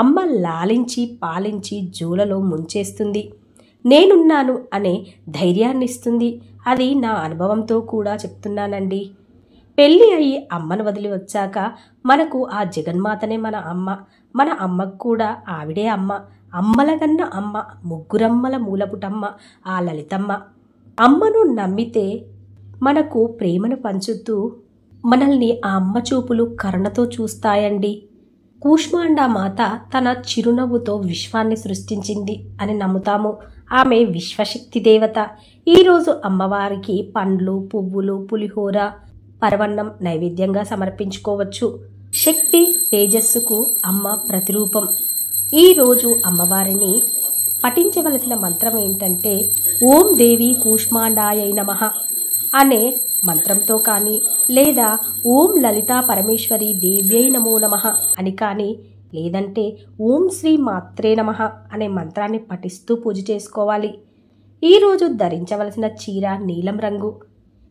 అమ్మ లాలించి పాలించి జూలలో ముంచేస్తుంది. నేనున్నాను అనే ధైర్యాన్నిస్తుంది. అది నా అనుభవంతో కూడా చెప్తున్నానండి. పెళ్ళి అయ్యి అమ్మను వదిలి వచ్చాక మనకు ఆ జగన్మాతనే మన అమ్మ. మన అమ్మకు కూడా ఆవిడే అమ్మ. అమ్మలగన్న అమ్మ, ముగ్గురమ్మల మూలపుటమ్మ ఆ లలితమ్మ. అమ్మను నమ్మితే మనకు ప్రేమను పంచుతూ మనల్ని ఆ అమ్మ చూపులు కరుణతో చూస్తాయండి. కూష్మాండా మాత తన చిరునవ్వుతో విశ్వాన్ని సృష్టించింది అని నమ్ముతాము. ఆమె విశ్వశక్తి దేవత. ఈరోజు అమ్మవారికి పండ్లు, పువ్వులు, పులిహోర, పరవన్నం నైవేద్యంగా సమర్పించుకోవచ్చు. శక్తి తేజస్సుకు అమ్మ ప్రతిరూపం. ఈరోజు అమ్మవారిని పఠించవలసిన మంత్రం ఏంటంటే ఓం దేవి కూష్మాండాయై నమః అనే మంత్రంతో కానీ, లేదా ఓం లలితా పరమేశ్వరి దేవ్యై నమో నమః అని కానీ, లేదంటే ఓం శ్రీ మాత్రే నమః అనే మంత్రాన్ని పఠిస్తూ పూజ చేసుకోవాలి. ఈరోజు ధరించవలసిన చీర నీలం రంగు.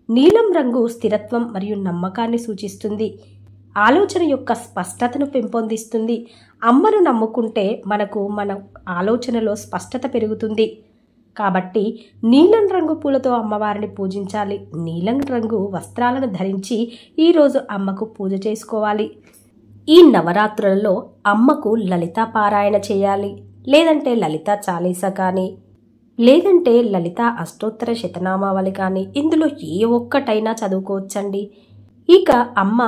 నీలం రంగు స్థిరత్వం మరియు నమ్మకాన్ని సూచిస్తుంది. ఆలోచన యొక్క స్పష్టతను పెంపొందిస్తుంది. అమ్మను నమ్ముకుంటే మనకు మన ఆలోచనలో స్పష్టత పెరుగుతుంది. కాబట్టి నీలం రంగు పూలతో అమ్మవారిని పూజించాలి. నీలం రంగు వస్త్రాలను ధరించి ఈరోజు అమ్మకు పూజ చేసుకోవాలి. ఈ నవరాత్రులలో అమ్మకు లలితా పారాయణ చేయాలి. లేదంటే లలితా చాలీసా కానీ, లేదంటే లలితా అష్టోత్తర శతనామావళి కానీ, ఇందులో ఏ ఒక్కటైనా చదువుకోవచ్చండి. ఇక అమ్మ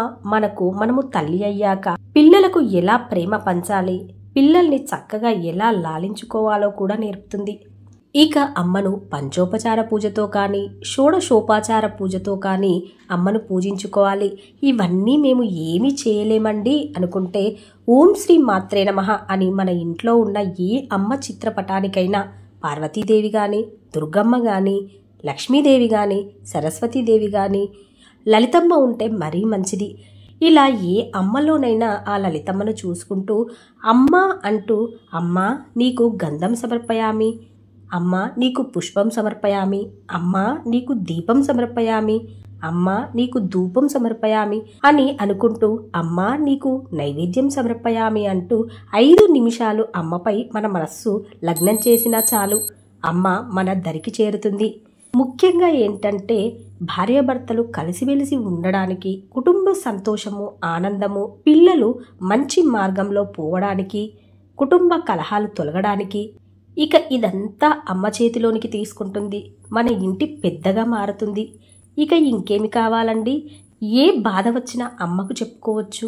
మనము తల్లి అయ్యాక పిల్లలకు ఎలా ప్రేమ పంచాలి, పిల్లల్ని చక్కగా ఎలా లాలించుకోవాలో కూడా నేర్పుతుంది. ఇక అమ్మను పంచోపచార పూజతో కానీ, షోడశోపచార పూజతో కానీ అమ్మను పూజించుకోవాలి. ఇవన్నీ మేము ఏమీ చేయలేమండి అనుకుంటే ఓం శ్రీ మాత్రే నమః అని మన ఇంట్లో ఉన్న ఏ అమ్మ చిత్రపటానికైనా పార్వతీదేవి కానీ, దుర్గమ్మ కానీ, లక్ష్మీదేవి కానీ, సరస్వతీదేవి కానీ, లలితమ్మ ఉంటే మరీ మంచిది. ఇలా ఏ అమ్మలోనైనా ఆ లలితమ్మను చూసుకుంటూ అమ్మ అంటూ, అమ్మా నీకు గంధం సమర్పయామి, అమ్మా నీకు పుష్పం సమర్పయామి, అమ్మా నీకు దీపం సమర్పయామి, అమ్మా నీకు ధూపం సమర్పయామి అని అనుకుంటూ, అమ్మా నీకు నైవేద్యం సమర్పయామి అంటూ 5 నిమిషాలు అమ్మపై మన మనస్సు లగ్నం చేసినా చాలు, అమ్మ మన దరికి చేరుతుంది. ముఖ్యంగా ఏంటంటే భార్యాభర్తలు కలిసిమెలిసి ఉండడానికి, కుటుంబ సంతోషము, ఆనందము, పిల్లలు మంచి మార్గంలో పోవడానికి, కుటుంబ కలహాలు తొలగడానికి, ఇక ఇదంతా అమ్మ చేతిలోనికి తీసుకుంటుంది. మన ఇంటి పెద్దగా మారుతుంది. ఇక ఇంకేమి కావాలండి? ఏ బాధ వచ్చినా అమ్మకు చెప్పుకోవచ్చు.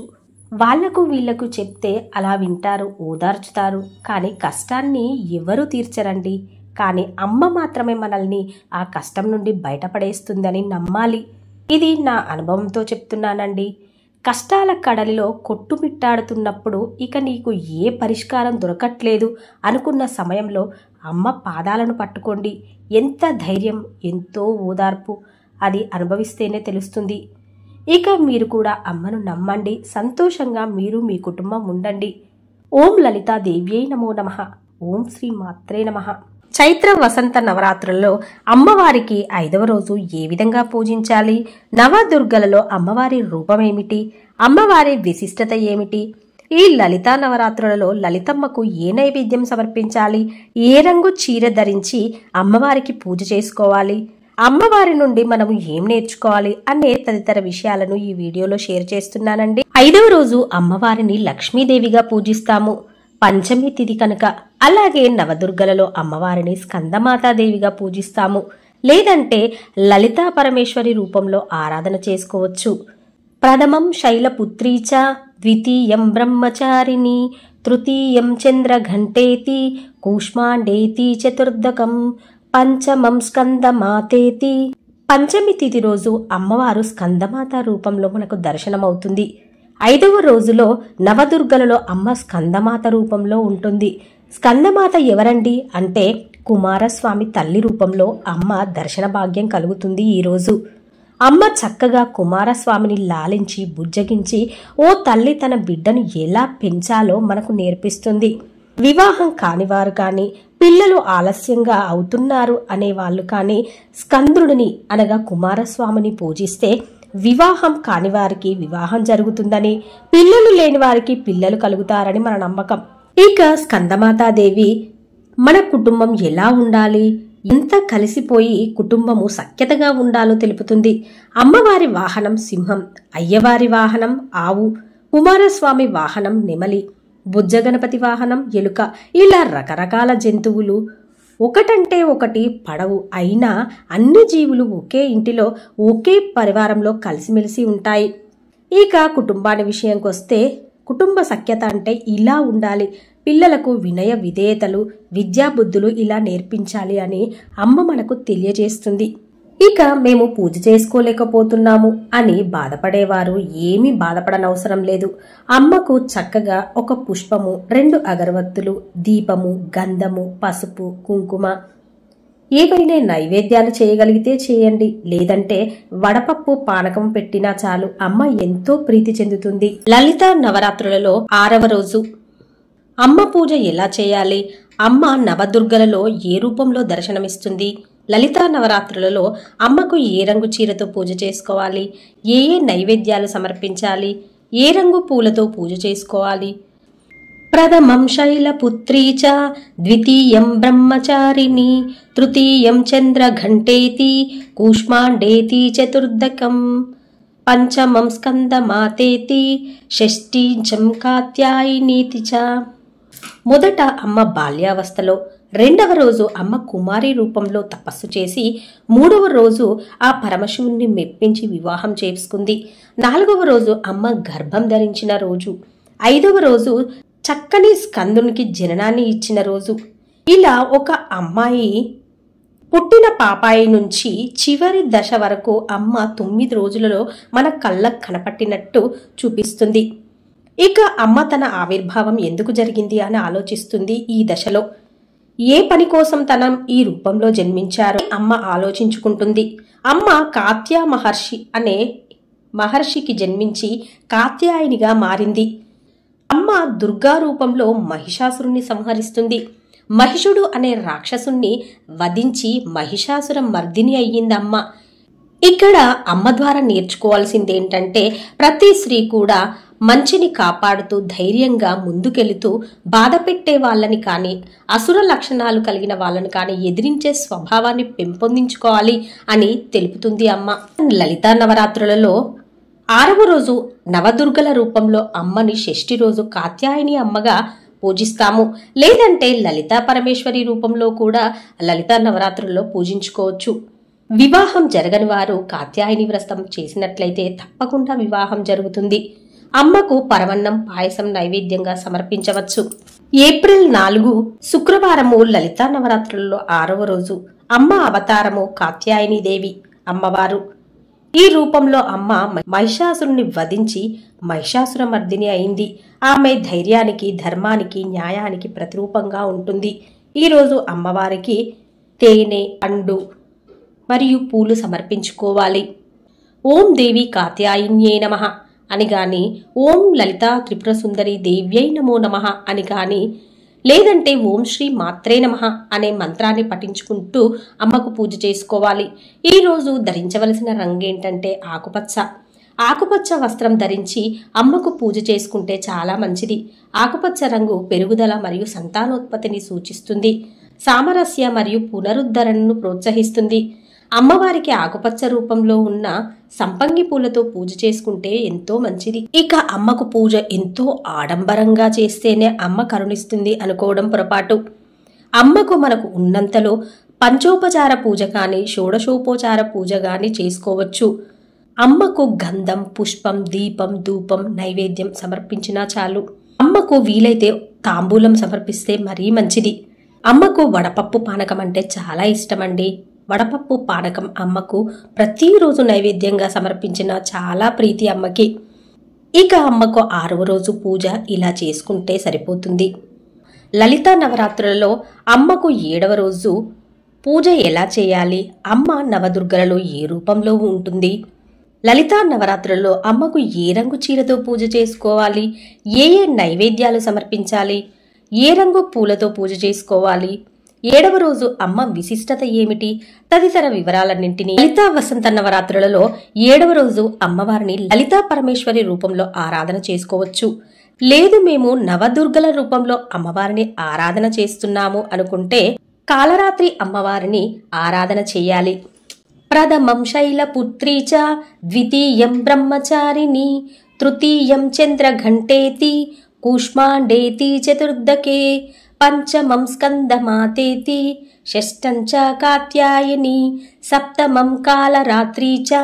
వాళ్లకు వీళ్లకు చెప్తే అలా వింటారు, ఓదార్చుతారు. కానీ కష్టాన్ని ఎవరూ తీర్చరండి. కానీ అమ్మ మాత్రమే మనల్ని ఆ కష్టం నుండి బయటపడేస్తుందని నమ్మాలి. ఇది నా అనుభవంతో చెప్తున్నానండి. కష్టాల కడలిలో కొట్టుమిట్టాడుతున్నప్పుడు, ఇక నీకు ఏ పరిష్కారం దొరకట్లేదు అనుకున్న సమయంలో అమ్మ పాదాలను పట్టుకోండి. ఎంత ధైర్యం, ఎంతో ఓదార్పు, అది అనుభవిస్తేనే తెలుస్తుంది. ఇక మీరు కూడా అమ్మను నమ్మండి. సంతోషంగా మీరు మీ కుటుంబం ఉండండి. ఓం లలితా దేవ్యై నమో నమః. ఓం శ్రీ మాత్రే నమః. చైత్ర వసంత నవరాత్రులలో అమ్మవారికి 5వ రోజు ఏ విధంగా పూజించాలి, నవదుర్గలలో అమ్మవారి రూపమేమిటి, అమ్మవారి విశిష్టత ఏమిటి, ఈ లలితా నవరాత్రులలో లలితమ్మకు ఏ నైవేద్యం సమర్పించాలి, ఏ రంగు చీర ధరించి అమ్మవారికి పూజ చేసుకోవాలి, అమ్మవారి నుండి మనం ఏం నేర్చుకోవాలి అనే తదితర విషయాలను ఈ వీడియోలో షేర్ చేస్తున్నానండి. 5వ రోజు అమ్మవారిని లక్ష్మీదేవిగా పూజిస్తాము, పంచమి తిథి కనుక. అలాగే నవదుర్గలలో అమ్మవారిని స్కందమాతాదేవిగా పూజిస్తాము, లేదంటే లలితా పరమేశ్వరి రూపంలో ఆరాధన చేసుకోవచ్చు. ప్రథమం శైలపుత్రీచ, ద్వితీయం బ్రహ్మచారిణి, తృతీయం చంద్రఘంటేతి, కూష్మాండేతి చతుర్దకం, పంచమం స్కందమాతేతి. పంచమి తిథి రోజు అమ్మవారు స్కందమాత రూపంలో మనకు దర్శనమవుతుంది. 5వ రోజులో నవదుర్గలలో అమ్మ స్కందమాత రూపంలో ఉంటుంది. స్కందమాత ఎవరండి అంటే కుమారస్వామి తల్లి రూపంలో అమ్మ దర్శన భాగ్యం కలుగుతుంది. ఈరోజు అమ్మ చక్కగా కుమారస్వామిని లాలించి బుజ్జగించి ఓ తల్లి తన బిడ్డను ఎలా పెంచాలో మనకు నేర్పిస్తుంది. వివాహం కానివారు కానీ, పిల్లలు ఆలస్యంగా అవుతున్నారు అనేవాళ్ళు కానీ స్కందుడిని అనగా కుమారస్వామిని పూజిస్తే వివాహం కాని వారికి వివాహం జరుగుతుందని, పిల్లలు లేని వారికి పిల్లలు కలుగుతారని మన నమ్మకం. ఇక స్కందమాతాదేవి మన కుటుంబం ఎలా ఉండాలి, ఎంత కలిసిపోయి కుటుంబము సఖ్యతగా ఉండాలో తెలుపుతుంది. అమ్మవారి వాహనం సింహం, అయ్యవారి వాహనం ఆవు, కుమారస్వామి వాహనం నెమలి, బుజ్జగణపతి వాహనం ఎలుక. ఇలా రకరకాల జంతువులు ఒకటంటే ఒకటి పడవు, అయినా అన్ని జీవులు ఒకే ఇంటిలో ఒకే పరివారంలో కలిసిమెలిసి ఉంటాయి. ఇక కుటుంబాన్ని విషయంకొస్తే కుటుంబ సఖ్యత అంటే ఇలా ఉండాలి, పిల్లలకు వినయ విధేయతలు, విద్యాబుద్ధులు ఇలా నేర్పించాలి అని అమ్మ మనకు తెలియజేస్తుంది. ఇక మేము పూజ చేసుకోలేకపోతున్నాము అని బాధపడేవారు ఏమీ బాధపడనవసరం లేదు. అమ్మకు చక్కగా ఒక పుష్పము, 2 అగరవత్తులు, దీపము, గంధము, పసుపు, కుంకుమ ఏవైనా నైవేద్యాలు చేయగలిగితే చేయండి, లేదంటే వడపప్పు పానకం పెట్టినా చాలు. అమ్మ ఎంతో ప్రీతి చెందుతుంది. లలితా నవరాత్రులలో 6వ రోజు అమ్మ పూజ ఎలా చేయాలి, అమ్మ నవదుర్గలలో ఏ రూపంలో దర్శనమిస్తుంది, లలితా నవరాత్రులలో అమ్మకు ఏ రంగు చీరతో పూజ చేసుకోవాలి, ఏ నైవేద్యాలు సమర్పించాలి, ఏ రంగు పూలతో పూజ చేసుకోవాలి. ప్రథమం శైలపుత్రీచ, ద్వితీయం బ్రహ్మచారిణి, తృతీయం చంద్రఘంటేతి, కూష్మాండేతి చతుర్దకం, పంచమం స్కందమాతేతి, షష్ఠీంచం కాత్యాయనీతి చ. మొదట అమ్మ బాల్యావస్థలో, 2వ రోజు అమ్మ కుమారి రూపంలో తపస్సు చేసి, 3వ రోజు ఆ పరమశివుణ్ణి మెప్పించి వివాహం చేసుకుంది. 4వ రోజు అమ్మ గర్భం ధరించిన రోజు. 5వ రోజు చక్కని స్కందునికి జననాన్ని ఇచ్చిన రోజు. ఇలా ఒక అమ్మాయి పుట్టిన పాపాయి నుంచి చివరి దశ వరకు అమ్మ 9 రోజులలో మన కళ్ళకు కనపట్టినట్టు చూపిస్తుంది. ఇక అమ్మ తన ఆవిర్భావం ఎందుకు జరిగింది అని ఆలోచిస్తుంది. ఈ దశలో ఏ పని కోసం తన ఈ రూపంలో జన్మించారో అమ్మ ఆలోచించుకుంటుంది. అమ్మ కాత్యా మహర్షి అనే మహర్షికి జన్మించి కాత్యాయనిగా మారింది. అమ్మ దుర్గా రూపంలో మహిషాసురుణ్ణి సంహరిస్తుంది. మహిషుడు అనే రాక్షసుణ్ణి వధించి మహిషాసుర మర్దిని అయ్యిందమ్మ. ఇక్కడ అమ్మ ద్వారా నేర్చుకోవాల్సిందేంటంటే ప్రతి స్త్రీ కూడా మంచిని కాపాడుతూ ధైర్యంగా ముందుకెళుతూ బాధ పెట్టే వాళ్ళని కానీ, అసుర లక్షణాలు కలిగిన వాళ్ళని కానీ ఎదిరించే స్వభావాన్ని పెంపొందించుకోవాలి అని తెలుపుతుంది అమ్మ. లలితా నవరాత్రులలో 6వ రోజు నవదుర్గల రూపంలో అమ్మని షష్ఠి రోజు కాత్యాయని అమ్మగా పూజిస్తాము, లేదంటే లలితా పరమేశ్వరి రూపంలో కూడా లలితా నవరాత్రుల్లో పూజించుకోవచ్చు. వివాహం జరగని వారు కాత్యాయని వ్రతం చేసినట్లయితే తప్పకుండా వివాహం జరుగుతుంది. అమ్మకు పరమన్నం, పాయసం నైవేద్యంగా సమర్పించవచ్చు. ఏప్రిల్ 4 శుక్రవారము లలితా నవరాత్రులలో 6వ రోజు. అమ్మ అవతారము కాత్యాయని దేవి అమ్మవారు. ఈ రూపంలో అమ్మ మహిషాసురుని వధించి మహిషాసుర మర్దిని అయింది. ఆమె ధైర్యానికి, ధర్మానికి, న్యాయానికి ప్రతిరూపంగా ఉంటుంది. ఈరోజు అమ్మవారికి తేనె, పండు మరియు పూలు సమర్పించుకోవాలి. ఓం దేవి కాత్యాయన్యే నమః అని గాని, ఓం లలితా త్రిపుర సుందరి దేవ్యై నమో నమః అని గాని, లేదంటే ఓం శ్రీ మాత్రే నమః అనే మంత్రాన్ని పఠించుకుంటూ అమ్మకు పూజ చేసుకోవాలి. ఈరోజు ధరించవలసిన రంగు ఏంటంటే ఆకుపచ్చ. ఆకుపచ్చ వస్త్రం ధరించి అమ్మకు పూజ చేసుకుంటే చాలా మంచిది. ఆకుపచ్చ రంగు పెరుగుదల మరియు సంతానోత్పత్తిని సూచిస్తుంది. సామరస్య మరియు పునరుద్ధరణను ప్రోత్సహిస్తుంది. అమ్మవారికి ఆకుపచ్చ రూపంలో ఉన్న సంపంగి పూలతో పూజ చేసుకుంటే ఎంతో మంచిది. ఇక అమ్మకు పూజ ఎంతో ఆడంబరంగా చేస్తేనే అమ్మ కరుణిస్తుంది అనుకోవడం పొరపాటు. అమ్మకు మనకు ఉన్నంతలో పంచోపచార పూజ కానీ షోడశోపచార పూజ కానీ చేసుకోవచ్చు. అమ్మకు గంధం, పుష్పం, దీపం, ధూపం, నైవేద్యం సమర్పించినా చాలు. అమ్మకు వీలైతే తాంబూలం సమర్పిస్తే మరీ మంచిది. అమ్మకు వడపప్పు పానకం అంటే చాలా ఇష్టమండి. వడపప్పు పానకం అమ్మకు ప్రతిరోజు నైవేద్యంగా సమర్పించిన చాలా ప్రీతి అమ్మకి. ఇక అమ్మకు 6వ రోజు పూజ ఇలా చేసుకుంటే సరిపోతుంది. లలితా నవరాత్రులలో అమ్మకు 7వ రోజు పూజ ఎలా చేయాలి? అమ్మ నవదుర్గలలో ఏ రూపంలో ఉంటుంది? లలితా నవరాత్రులలో అమ్మకు ఏ రంగు చీరతో పూజ చేసుకోవాలి? ఏ నైవేద్యాలు సమర్పించాలి? ఏ రంగు పూలతో పూజ చేసుకోవాలి? 7వ రోజు అమ్మ విశిష్టత ఏమిటి? తదితర వివరాలన్నింటినీ లలితా వసంత నవరాత్రులలో 7వ రోజు అమ్మవారిని లలితా పరమేశ్వరి రూపంలో ఆరాధన చేసుకోవచ్చు. లేదు మేము నవదుర్గల రూపంలో అమ్మవారిని ఆరాధన చేస్తున్నాము అనుకుంటే కాలరాత్రి అమ్మవారిని ఆరాధన చేయాలి. ప్రథమం శైలపుత్రీ చ ద్వితీయం బ్రహ్మచారిణి తృతీయం చంద్రఘంటేతి కూష్మాండేతి చతుర్దకే పంచమం స్కందమాతేతి షష్టం చ కాత్యాయని సప్తమం కాలరాత్రి చ.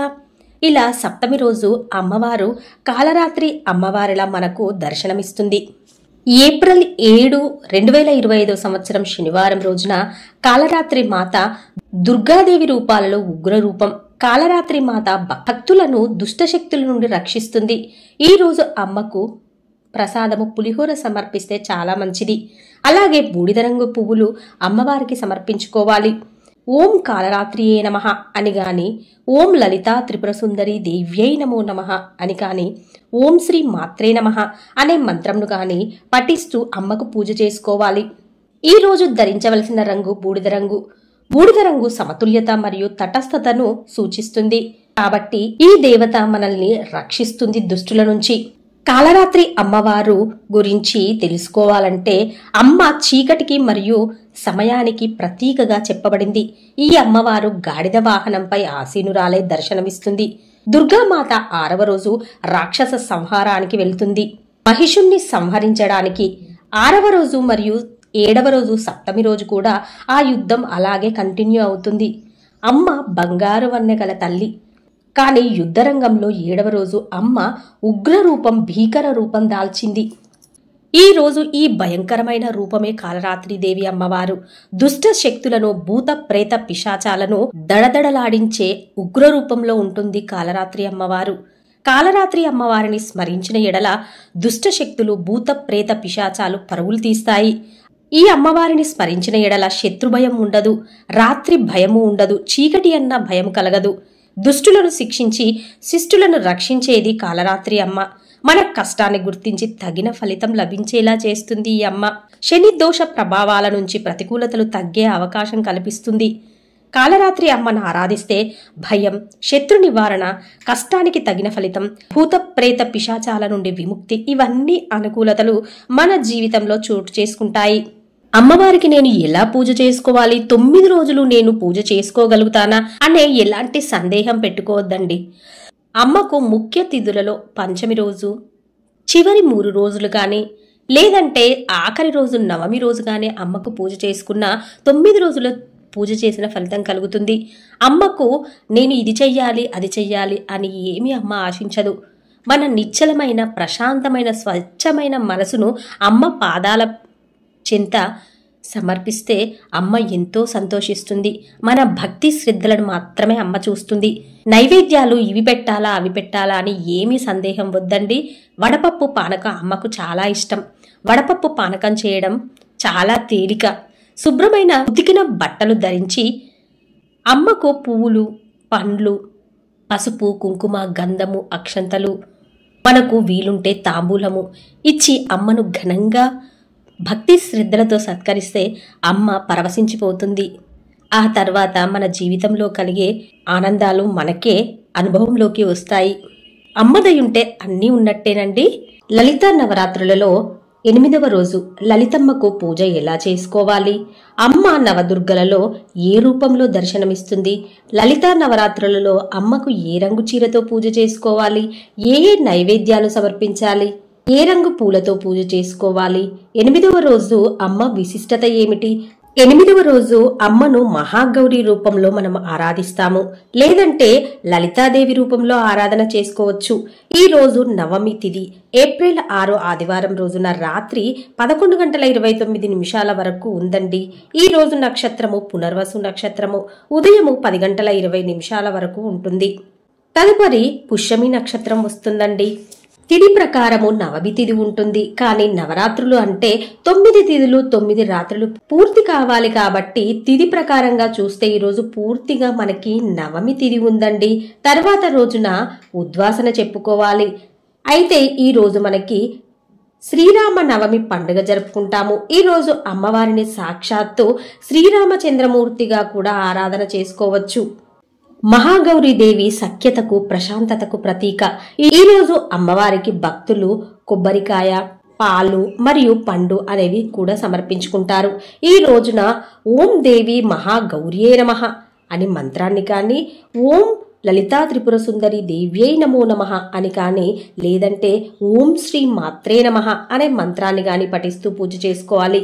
ఇలా సప్తమి రోజు అమ్మవారు కాలరాత్రి అమ్మవారిలా మనకు దర్శనమిస్తుంది. ఏప్రిల్ 7, 2025 సంవత్సరం శనివారం రోజున కాలరాత్రి మాత దుర్గాదేవి రూపాలలో ఉగ్ర రూపం. కాలరాత్రి మాత భక్తులను దుష్టశక్తుల నుండి రక్షిస్తుంది. ఈ రోజు అమ్మకు ప్రసాదము పులిహోర సమర్పిస్తే చాలా మంచిది. అలాగే బూడిద రంగు పువ్వులు అమ్మవారికి సమర్పించుకోవాలి. ఓం కాలరాత్రియే నమః అని గాని, ఓం లలితా త్రిపుర సుందరి దేవ్యై నమో నమః అని కాని, ఓం శ్రీ మాత్రే నమః అనే మంత్రంను గాని పఠిస్తూ అమ్మకు పూజ చేసుకోవాలి. ఈ రోజు ధరించవలసిన రంగు బూడిద రంగు. బూడిద రంగు సమతుల్యత మరియు తటస్థతను సూచిస్తుంది. కాబట్టి ఈ దేవత మనల్ని రక్షిస్తుంది దుష్టుల నుంచి. కాలరాత్రి అమ్మవారు గురించి తెలుసుకోవాలంటే అమ్మ చీకటికి మరియు సమయానికి ప్రతీకగా చెప్పబడింది. ఈ అమ్మవారు గాడిద వాహనంపై ఆసీనురాలై దర్శనమిస్తుంది. దుర్గామాత 6వ రోజు రాక్షస సంహారానికి వెళ్తుంది. మహిషుణ్ణి సంహరించడానికి 6వ రోజు మరియు 7వ రోజు సప్తమి రోజు కూడా ఆ యుద్ధం అలాగే కంటిన్యూ అవుతుంది. అమ్మ బంగారు వన్నె గల తల్లి. కానీ యుద్ధరంగంలో 7వ రోజు అమ్మ ఉగ్ర రూపం, భీకర రూపం దాల్చింది. ఈ రోజు ఈ భయంకరమైన రూపమే కాలరాత్రిదేవి అమ్మవారు. దుష్ట శక్తులను, భూత ప్రేత పిశాచాలను దడదడలాడించే ఉగ్ర రూపంలో ఉంటుంది కాలరాత్రి అమ్మవారు. కాలరాత్రి అమ్మవారిని స్మరించిన ఎడల దుష్ట శక్తులు, భూత ప్రేత పిశాచాలు పరుగులు తీస్తాయి. ఈ అమ్మవారిని స్మరించిన ఎడల శత్రుభయం ఉండదు, రాత్రి భయము ఉండదు, చీకటి అన్న భయం కలగదు. దుష్టులను శిక్షించి శిష్టులను రక్షించేది కాలరాత్రి అమ్మ. మన కష్టాన్ని గుర్తించి తగిన ఫలితం లభించేలా చేస్తుంది ఈ అమ్మ. శని దోష ప్రభావాల నుంచి ప్రతికూలతలు తగ్గే అవకాశం కల్పిస్తుంది. కాలరాత్రి అమ్మను ఆరాధిస్తే భయం, శత్రు నివారణ, కష్టానికి తగిన ఫలితం, భూత ప్రేత పిశాచాల నుండి విముక్తి, ఇవన్నీ అనుకూలతలు మన జీవితంలో చోటు చేసుకుంటాయి. అమ్మవారికి నేను ఎలా పూజ చేసుకోవాలి, 9 రోజులు నేను పూజ చేసుకోగలుగుతానా అనే ఎలాంటి సందేహం పెట్టుకోవద్దండి. అమ్మకు ముఖ్య తిథులలో పంచమి రోజు, చివరి 3 రోజులు కానీ, లేదంటే ఆఖరి రోజు నవమి రోజు కానీ అమ్మకు పూజ చేసుకున్న 9 రోజులు పూజ చేసిన ఫలితం కలుగుతుంది. అమ్మకు నేను ఇది చెయ్యాలి, అది చెయ్యాలి అని ఏమీ అమ్మ ఆశించదు. మన నిశ్చలమైన, ప్రశాంతమైన, స్వచ్ఛమైన మనసును అమ్మ పాదాల చింత సమర్పిస్తే అమ్మ ఎంతో సంతోషిస్తుంది. మన భక్తి శ్రద్ధలను మాత్రమే అమ్మ చూస్తుంది. నైవేద్యాలు ఇవి పెట్టాలా, అవి పెట్టాలా అని ఏమీ సందేహం వద్దండి. వడపప్పు పానకం అమ్మకు చాలా ఇష్టం. వడపప్పు పానకం చేయడం చాలా తేలిక. శుభ్రమైన ఉతికిన బట్టలు ధరించి అమ్మకు పువ్వులు, పండ్లు, పసుపు, కుంకుమ, గంధము, అక్షంతలు, మనకు వీలుంటే తాంబూలము ఇచ్చి అమ్మను ఘనంగా భక్తి శ్రద్ధలతో సత్కరిస్తే అమ్మ పరవశించిపోతుంది. ఆ తర్వాత మన జీవితంలో కలిగే ఆనందాలు మనకే అనుభవంలోకి వస్తాయి. అమ్మదయుంటే అన్నీ ఉన్నట్టేనండి. లలితా నవరాత్రులలో 8వ రోజు లలితమ్మకు పూజ ఎలా చేసుకోవాలి? అమ్మ నవదుర్గలలో ఏ రూపంలో దర్శనమిస్తుంది? లలితా నవరాత్రులలో అమ్మకు ఏ రంగు చీరతో పూజ చేసుకోవాలి? ఏ నైవేద్యాలు సమర్పించాలి? ఏ రంగు పూలతో పూజ చేసుకోవాలి? 8వ రోజు అమ్మ విశిష్టత ఏమిటి? 8వ రోజు అమ్మను మహాగౌరి రూపంలో మనం ఆరాధిస్తాము, లేదంటే లలితాదేవి రూపంలో ఆరాధన చేసుకోవచ్చు. ఈ రోజు నవమి తిథి ఏప్రిల్ 6 ఆదివారం రోజున రాత్రి 11:29 వరకు ఉందండి. ఈ రోజు నక్షత్రము పునర్వసు నక్షత్రము. ఉదయము 10:20 వరకు ఉంటుంది. తదుపరి పుష్యమి నక్షత్రం వస్తుందండి. తిథి ప్రకారము నవమి తిథి ఉంటుంది, కానీ నవరాత్రులు అంటే 9 తిథులు 9 రాత్రులు పూర్తి కావాలి. కాబట్టి తిథి ప్రకారంగా చూస్తే ఈ రోజు పూర్తిగా మనకి నవమి తిథి ఉందండి. తర్వాత రోజున ఉద్వాసన చెప్పుకోవాలి. అయితే ఈ రోజు మనకి శ్రీరామ నవమి పండుగ జరుపుకుంటాము. ఈ రోజు అమ్మవారిని సాక్షాత్తు శ్రీరామచంద్రమూర్తిగా కూడా ఆరాధన చేసుకోవచ్చు. మహాగౌరీదేవి సఖ్యతకు ప్రశాంతతకు ప్రతీక. ఈ రోజు అమ్మవారికి భక్తులు కొబ్బరికాయ, పాలు మరియు పండు అనేవి కూడా సమర్పించుకుంటారు. ఈ రోజున ఓం దేవి మహాగౌరియే నమః అని మంత్రాన్ని కానీ, ఓం లలితా త్రిపుర సుందరి దేవ్యై నమో నమః అని కానీ, లేదంటే ఓం శ్రీ మాత్రే నమః అనే మంత్రాన్ని గాని పఠిస్తూ పూజ చేసుకోవాలి.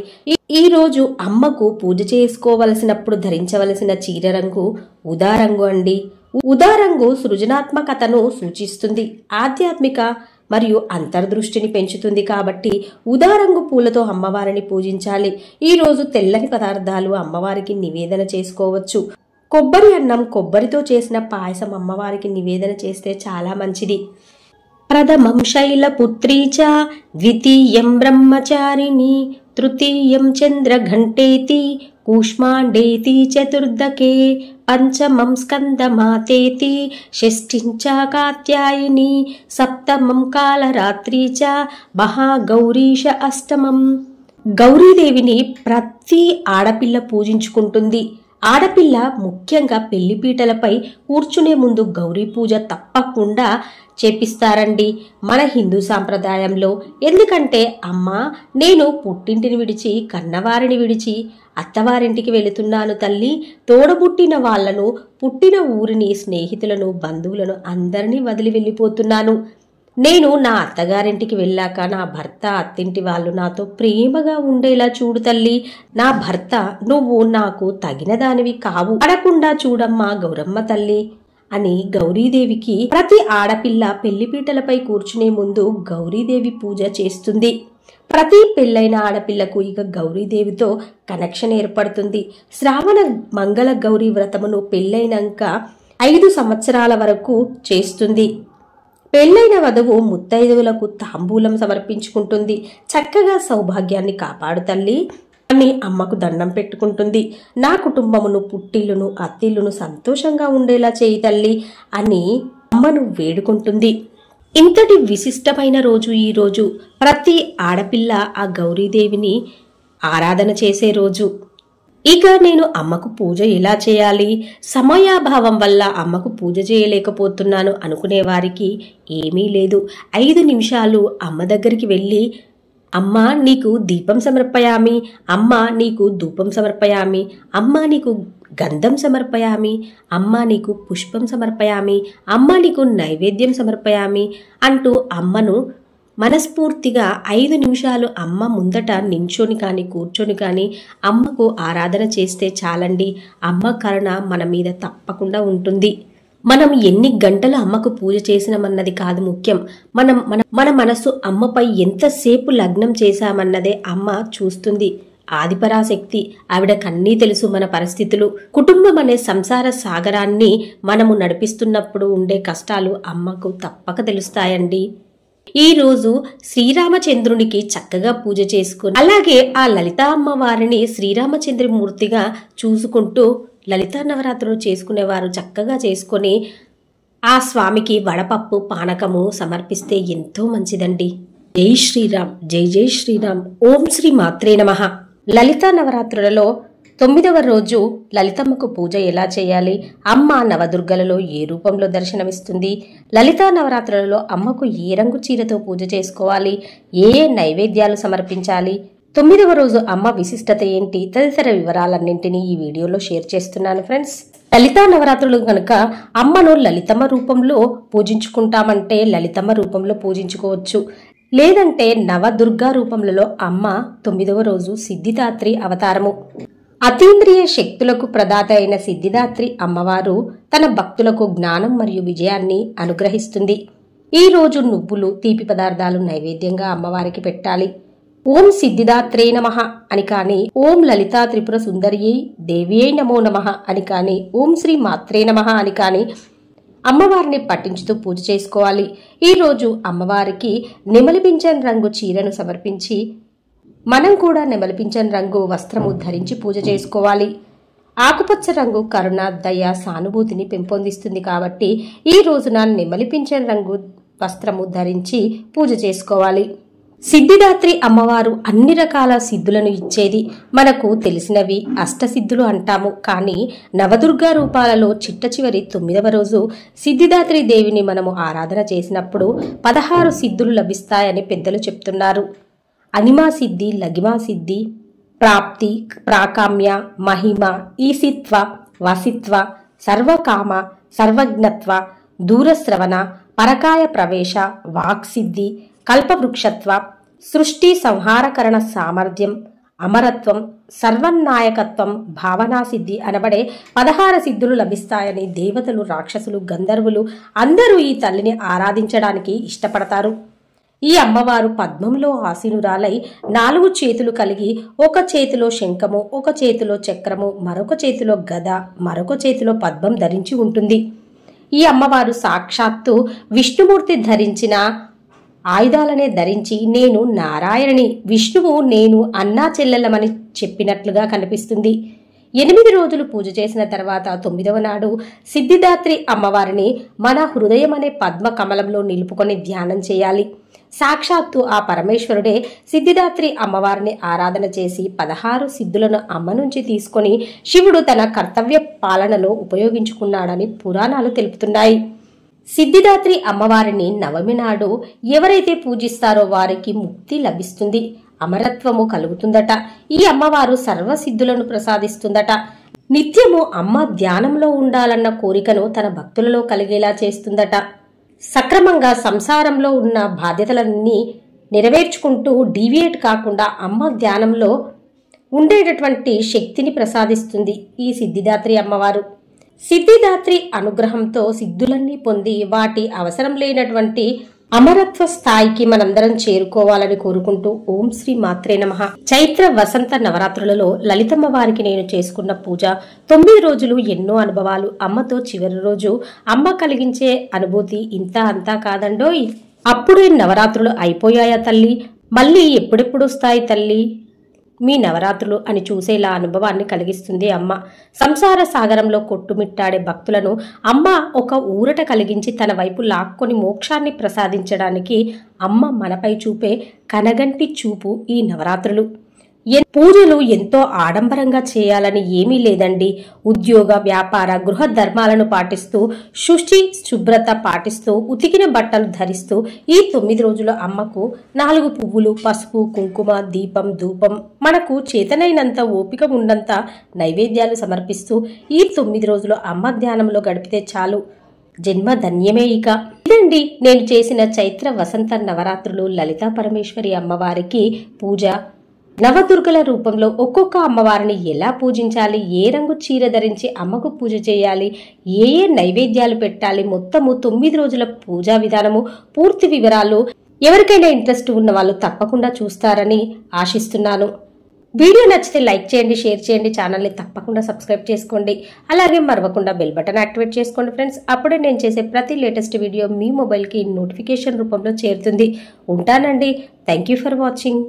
ఈ రోజు అమ్మకు పూజ చేసుకోవలసినప్పుడు ధరించవలసిన చీర రంగు ఉదా రంగు అండి. ఉదా రంగు సృజనాత్మకతను సూచిస్తుంది, ఆధ్యాత్మిక మరియు అంతర్దృష్టిని పెంచుతుంది. కాబట్టి ఉదా రంగు పూలతో అమ్మవారిని పూజించాలి. ఈ రోజు తెల్లని పదార్థాలు అమ్మవారికి నివేదన చేసుకోవచ్చు. కొబ్బరి అన్నం, కొబ్బరితో చేసిన పాయసం అమ్మవారికి నివేదన చేస్తే చాలా మంచిది. ప్రథమం శైలపుత్రీ చ, ద్వితీయం బ్రహ్మచారిణి, తృతీయం చంద్రఘంటేతి, కూష్మాండేతి చతుర్దకే, పంచమం స్కందమాతేతి, షష్ఠిం చ కాత్యాయని, సప్తమం కాలరాత్రి చ, మహాగౌరీశ అష్టమం. గౌరీదేవిని ప్రతి ఆడపిల్ల పూజించుకుంటుంది. ఆడపిల్ల ముఖ్యంగా పెళ్లిపీటలపై కూర్చునే ముందు గౌరీ పూజ తప్పకుండా చేపిస్తారండి మన హిందూ సాంప్రదాయంలో. ఎందుకంటే అమ్మ, నేను పుట్టింటిని విడిచి, కన్నవారిని విడిచి అత్తవారింటికి వెళుతున్నాను తల్లి. తోడబుట్టిన వాళ్లను, పుట్టిన ఊరిని, స్నేహితులను, బంధువులను అందరినీ వదిలి వెళ్ళిపోతున్నాను. నేను నా అత్తగారింటికి వెళ్ళాక నా భర్త, అత్తింటి వాళ్ళు నాతో ప్రేమగా ఉండేలా చూడు తల్లి. నా భర్త, నువ్వు నాకు తగిన దానివి కావు, అడకుండా చూడమ్మా గౌరమ్మ తల్లి అని గౌరీదేవికి ప్రతి ఆడపిల్ల పెళ్లిపీటలపై కూర్చునే ముందు గౌరీదేవి పూజ చేస్తుంది. ప్రతి పెళ్ళైన ఆడపిల్లకు ఇక గౌరీదేవితో కనెక్షన్ ఏర్పడుతుంది. శ్రావణ మంగళ గౌరీ వ్రతమును పెళ్ళైనాక 5 సంవత్సరాల వరకు చేస్తుంది. పెళ్లైన వధువు ముత్తైదువులకు తాంబూలం సమర్పించుకుంటుంది. చక్కగా సౌభాగ్యాన్ని కాపాడు తల్లి అని అమ్మకు దండం పెట్టుకుంటుంది. నా కుటుంబమును, పుట్టిల్లును, అత్తిల్లును సంతోషంగా ఉండేలా చేయి తల్లి అని అమ్మను వేడుకుంటుంది. ఇంతటి విశిష్టమైన రోజు ఈ రోజు. ప్రతి ఆడపిల్ల ఆ గౌరీదేవిని ఆరాధన చేసే రోజు. ఇక నేను అమ్మకు పూజ ఎలా చేయాలి, సమయాభావం వల్ల అమ్మకు పూజ చేయలేకపోతున్నాను అనుకునే వారికి ఏమీ లేదు. 5 నిమిషాలు అమ్మ దగ్గరికి వెళ్ళి, అమ్మ నీకు దీపం సమర్పయామి, అమ్మ నీకు ధూపం సమర్పయామి, అమ్మ నీకు గంధం సమర్పయామి, అమ్మ నీకు పుష్పం సమర్పయామి, అమ్మ నీకు నైవేద్యం సమర్పయామి అంటూ అమ్మను మనస్ఫూర్తిగా 5 నిమిషాలు అమ్మ ముందట నించొని కానీ, కూర్చొని కానీ అమ్మకు ఆరాధన చేస్తే చాలండి. అమ్మ కరుణ మన మీద తప్పకుండా ఉంటుంది. మనం ఎన్ని గంటలు అమ్మకు పూజ చేసినామన్నది కాదు ముఖ్యం, మన మనసు అమ్మపై ఎంతసేపు లగ్నం చేశామన్నదే అమ్మ చూస్తుంది. ఆదిపరాశక్తి, ఆవిడకన్నీ తెలుసు మన పరిస్థితులు. కుటుంబం అనే సంసార సాగరాన్ని మనము నడిపిస్తున్నప్పుడు ఉండే కష్టాలు అమ్మకు తప్పక తెలుస్తాయండి. ఈ రోజు శ్రీరామచంద్రునికి చక్కగా పూజ చేసుకుని, అలాగే ఆ లలితా అమ్మవారిని శ్రీరామచంద్రమూర్తిగా చూసుకుంటూ లలితా నవరాత్రులు చేసుకునేవారు చక్కగా చేసుకొని ఆ స్వామికి వడపప్పు, పానకము సమర్పిస్తే ఎంతో మంచిదండి. జై శ్రీరామ్, జై జై శ్రీరామ్. ఓం శ్రీ మాత్రే నమః. లలితా నవరాత్రులలో 9వ రోజు లలితమ్మకు పూజ ఎలా చేయాలి, అమ్మ నవదుర్గలలో ఏ రూపంలో దర్శనమిస్తుంది, లలితా నవరాత్రులలో అమ్మకు ఏ రంగు చీరతో పూజ చేసుకోవాలి, ఏ నైవేద్యాలు సమర్పించాలి, 9వ రోజు అమ్మ విశిష్టత ఏంటి తదితర వివరాలన్నింటినీ ఈ వీడియోలో షేర్ చేస్తున్నాను ఫ్రెండ్స్. లలితా నవరాత్రులు కనుక అమ్మను లలితమ్మ రూపంలో పూజించుకుంటామంటే లలితమ్మ రూపంలో పూజించుకోవచ్చు. లేదంటే నవదుర్గా రూపంలో అమ్మ 9వ రోజు సిద్ధిదాత్రి అవతారము. అతీంద్రియ శక్తులకు ప్రదాత అయిన సిద్ధిదాత్రి అమ్మవారు తన భక్తులకు జ్ఞానం మరియు విజయాన్ని అనుగ్రహిస్తుంది. ఈ రోజు నువ్వులు, తీపి పదార్థాలు నైవేద్యంగా అమ్మవారికి పెట్టాలి. ఓం సిద్ధిదాత్రే నమః అని కాని, ఓం లలితా త్రిపుర సుందరియై దేవ్యై నమో నమః అని కాని, ఓం శ్రీ మాత్రే నమః అని కాని అమ్మవారిని పఠించుతూ పూజ చేసుకోవాలి. ఈ రోజు అమ్మవారికి నెమలిపించని రంగు చీరను సమర్పించి మనం కూడా నెమలిపించని రంగు వస్త్రము ధరించి పూజ చేసుకోవాలి. ఆకుపచ్చ రంగు కరుణ, దయ, సానుభూతిని పెంపొందిస్తుంది కాబట్టి ఈ రోజున నెమలిపించని రంగు వస్త్రము ధరించి పూజ చేసుకోవాలి. సిద్ధిదాత్రి అమ్మవారు అన్ని రకాల సిద్ధులను ఇచ్చేది. మనకు తెలిసినవి అష్టసిద్ధులు అంటాము. కానీ నవదుర్గా రూపాలలో చిట్ట చివరి 9వ రోజు సిద్ధిదాత్రి దేవిని మనము ఆరాధన చేసినప్పుడు 16 సిద్ధులు లభిస్తాయని పెద్దలు చెప్తున్నారు. అనిమా సిద్ధి, లగిమా సిద్ధి, ప్రాప్తి, ప్రాకామ్య, మహిమ, ఈసిత్వ, వసిత్వ, సర్వకామ, సర్వజ్ఞత్వ, దూరశ్రవణ, పరకాయ ప్రవేశ, వాక్సిద్ధి, కల్పవృక్షత్వ, సృష్టి సంహారకరణ సామర్థ్యం, అమరత్వం, సర్వనాయకత్వం, భావనాసిద్ధి అనబడే 16 సిద్ధులు లభిస్తాయని దేవతలు, రాక్షసులు, గంధర్వులు అందరూ ఈ తల్లిని ఆరాధించడానికి ఇష్టపడతారు. ఈ అమ్మవారు పద్మంలో ఆసీనురాలై 4 చేతులు కలిగి ఒక చేతిలో శంఖము, ఒక చేతిలో చక్రము, మరొక చేతిలో గద, మరొక చేతిలో పద్మం ధరించి ఉంటుంది. ఈ అమ్మవారు సాక్షాత్తు విష్ణుమూర్తి ధరించిన ఆయుధాలనే ధరించి నేను నారాయణని, విష్ణువు నేను అన్నా చెల్లెలమని చెప్పినట్లుగా కనిపిస్తుంది. 8 రోజులు పూజ చేసిన తర్వాత 9వ నాడు సిద్ధిదాత్రి అమ్మవారిని మన హృదయం అనే పద్మ కమలంలో నిలుపుకొని ధ్యానం చేయాలి. సాక్షాత్తు ఆ పరమేశ్వరుడే సిద్ధిదాత్రి అమ్మవారిని ఆరాధన చేసి 16 సిద్ధులను అమ్మ నుంచి తీసుకొని శివుడు తన కర్తవ్య పాలనలో ఉపయోగించుకున్నాడని పురాణాలు తెలుపుతున్నాయి. సిద్ధిదాత్రి అమ్మవారిని నవమి నాడు ఎవరైతే పూజిస్తారో వారికి ముక్తి లభిస్తుంది, అమరత్వము కలుగుతుందట. ఈ అమ్మవారు సర్వసిద్ధులను ప్రసాదిస్తుందట. నిత్యము అమ్మ ధ్యానంలో ఉండాలన్న కోరికను తన భక్తులలో కలిగేలా చేస్తుందట. సక్రమంగా సంసారంలో ఉన్న బాధ్యతలన్నీ నెరవేర్చుకుంటూ డీవియేట్ కాకుండా అమ్మ ధ్యానంలో ఉండేటటువంటి శక్తిని ప్రసాదిస్తుంది ఈ సిద్ధిదాత్రి అమ్మవారు. సిద్ధిదాత్రి అనుగ్రహంతో సిద్ధులన్నీ పొంది వాటి అవసరం లేనటువంటి అమరత్వ స్థాయికి మనందరం చేరుకోవాలని కోరుకుంటూ ఓం శ్రీ మాత్రే నమః. చైత్ర వసంత నవరాత్రులలో లలితమ్మ వారికి నేను చేసుకున్న పూజ 9 రోజులు ఎన్నో అనుభవాలు. అమ్మతో చివరి రోజు అమ్మ కలిగించే అనుభూతి ఇంత అంతా కాదండోయ్. అప్పుడే నవరాత్రులు అయిపోయాయా తల్లి, మళ్ళీ ఎప్పుడెప్పుడు వస్తాయి తల్లి మీ నవరాత్రులు అని చూసేలా అనుభవాన్ని కలిగిస్తుంది అమ్మ. సంసార సాగరంలో కొట్టుమిట్టాడే భక్తులను అమ్మ ఒక ఊరట కలిగించి తన వైపు లాక్కొని మోక్షాన్ని ప్రసాదించడానికి అమ్మ మనపై చూపే కనగంటి చూపు ఈ నవరాత్రులు. పూజలు ఎంతో ఆడంబరంగా చేయాలని ఏమీ లేదండి. ఉద్యోగ, వ్యాపార, గృహ ధర్మాలను పాటిస్తూ, శుచి శుభ్రత పాటిస్తూ, ఉతికిన బట్టలు ధరిస్తూ ఈ 9 రోజులు అమ్మకు 4 పువ్వులు, పసుపు, కుంకుమ, దీపం, ధూపం, మనకు చేతనైనంత ఓపిక ఉన్నంత నైవేద్యాలు సమర్పిస్తూ ఈ 9 రోజులు అమ్మ ధ్యానంలో గడిపితే చాలు, జన్మ ధన్యమే. ఇక ఇదండి నేను చేసిన చైత్ర వసంత నవరాత్రులు లలితా పరమేశ్వరి అమ్మవారికి పూజ. నవదుర్గల రూపంలో ఒక్కొక్క అమ్మవారిని ఎలా పూజించాలి, ఏ రంగు చీర ధరించి అమ్మకు పూజ చేయాలి, ఏ నైవేద్యాలు పెట్టాలి, మొత్తము 9 రోజుల పూజా విధానము పూర్తి వివరాలు ఎవరికైనా ఇంట్రెస్ట్ ఉన్న వాళ్ళు తప్పకుండా చూస్తారని ఆశిస్తున్నాను. వీడియో నచ్చితే లైక్ చేయండి, షేర్ చేయండి, ఛానల్ని తప్పకుండా సబ్స్క్రైబ్ చేసుకోండి. అలాగే మరవకుండా బెల్ బటన్ యాక్టివేట్ చేసుకోండి ఫ్రెండ్స్. అప్పుడే నేను చేసే ప్రతి లేటెస్ట్ వీడియో మీ మొబైల్కి నోటిఫికేషన్ రూపంలో చేరుతుంది. ఉంటానండి. Thank you for watching.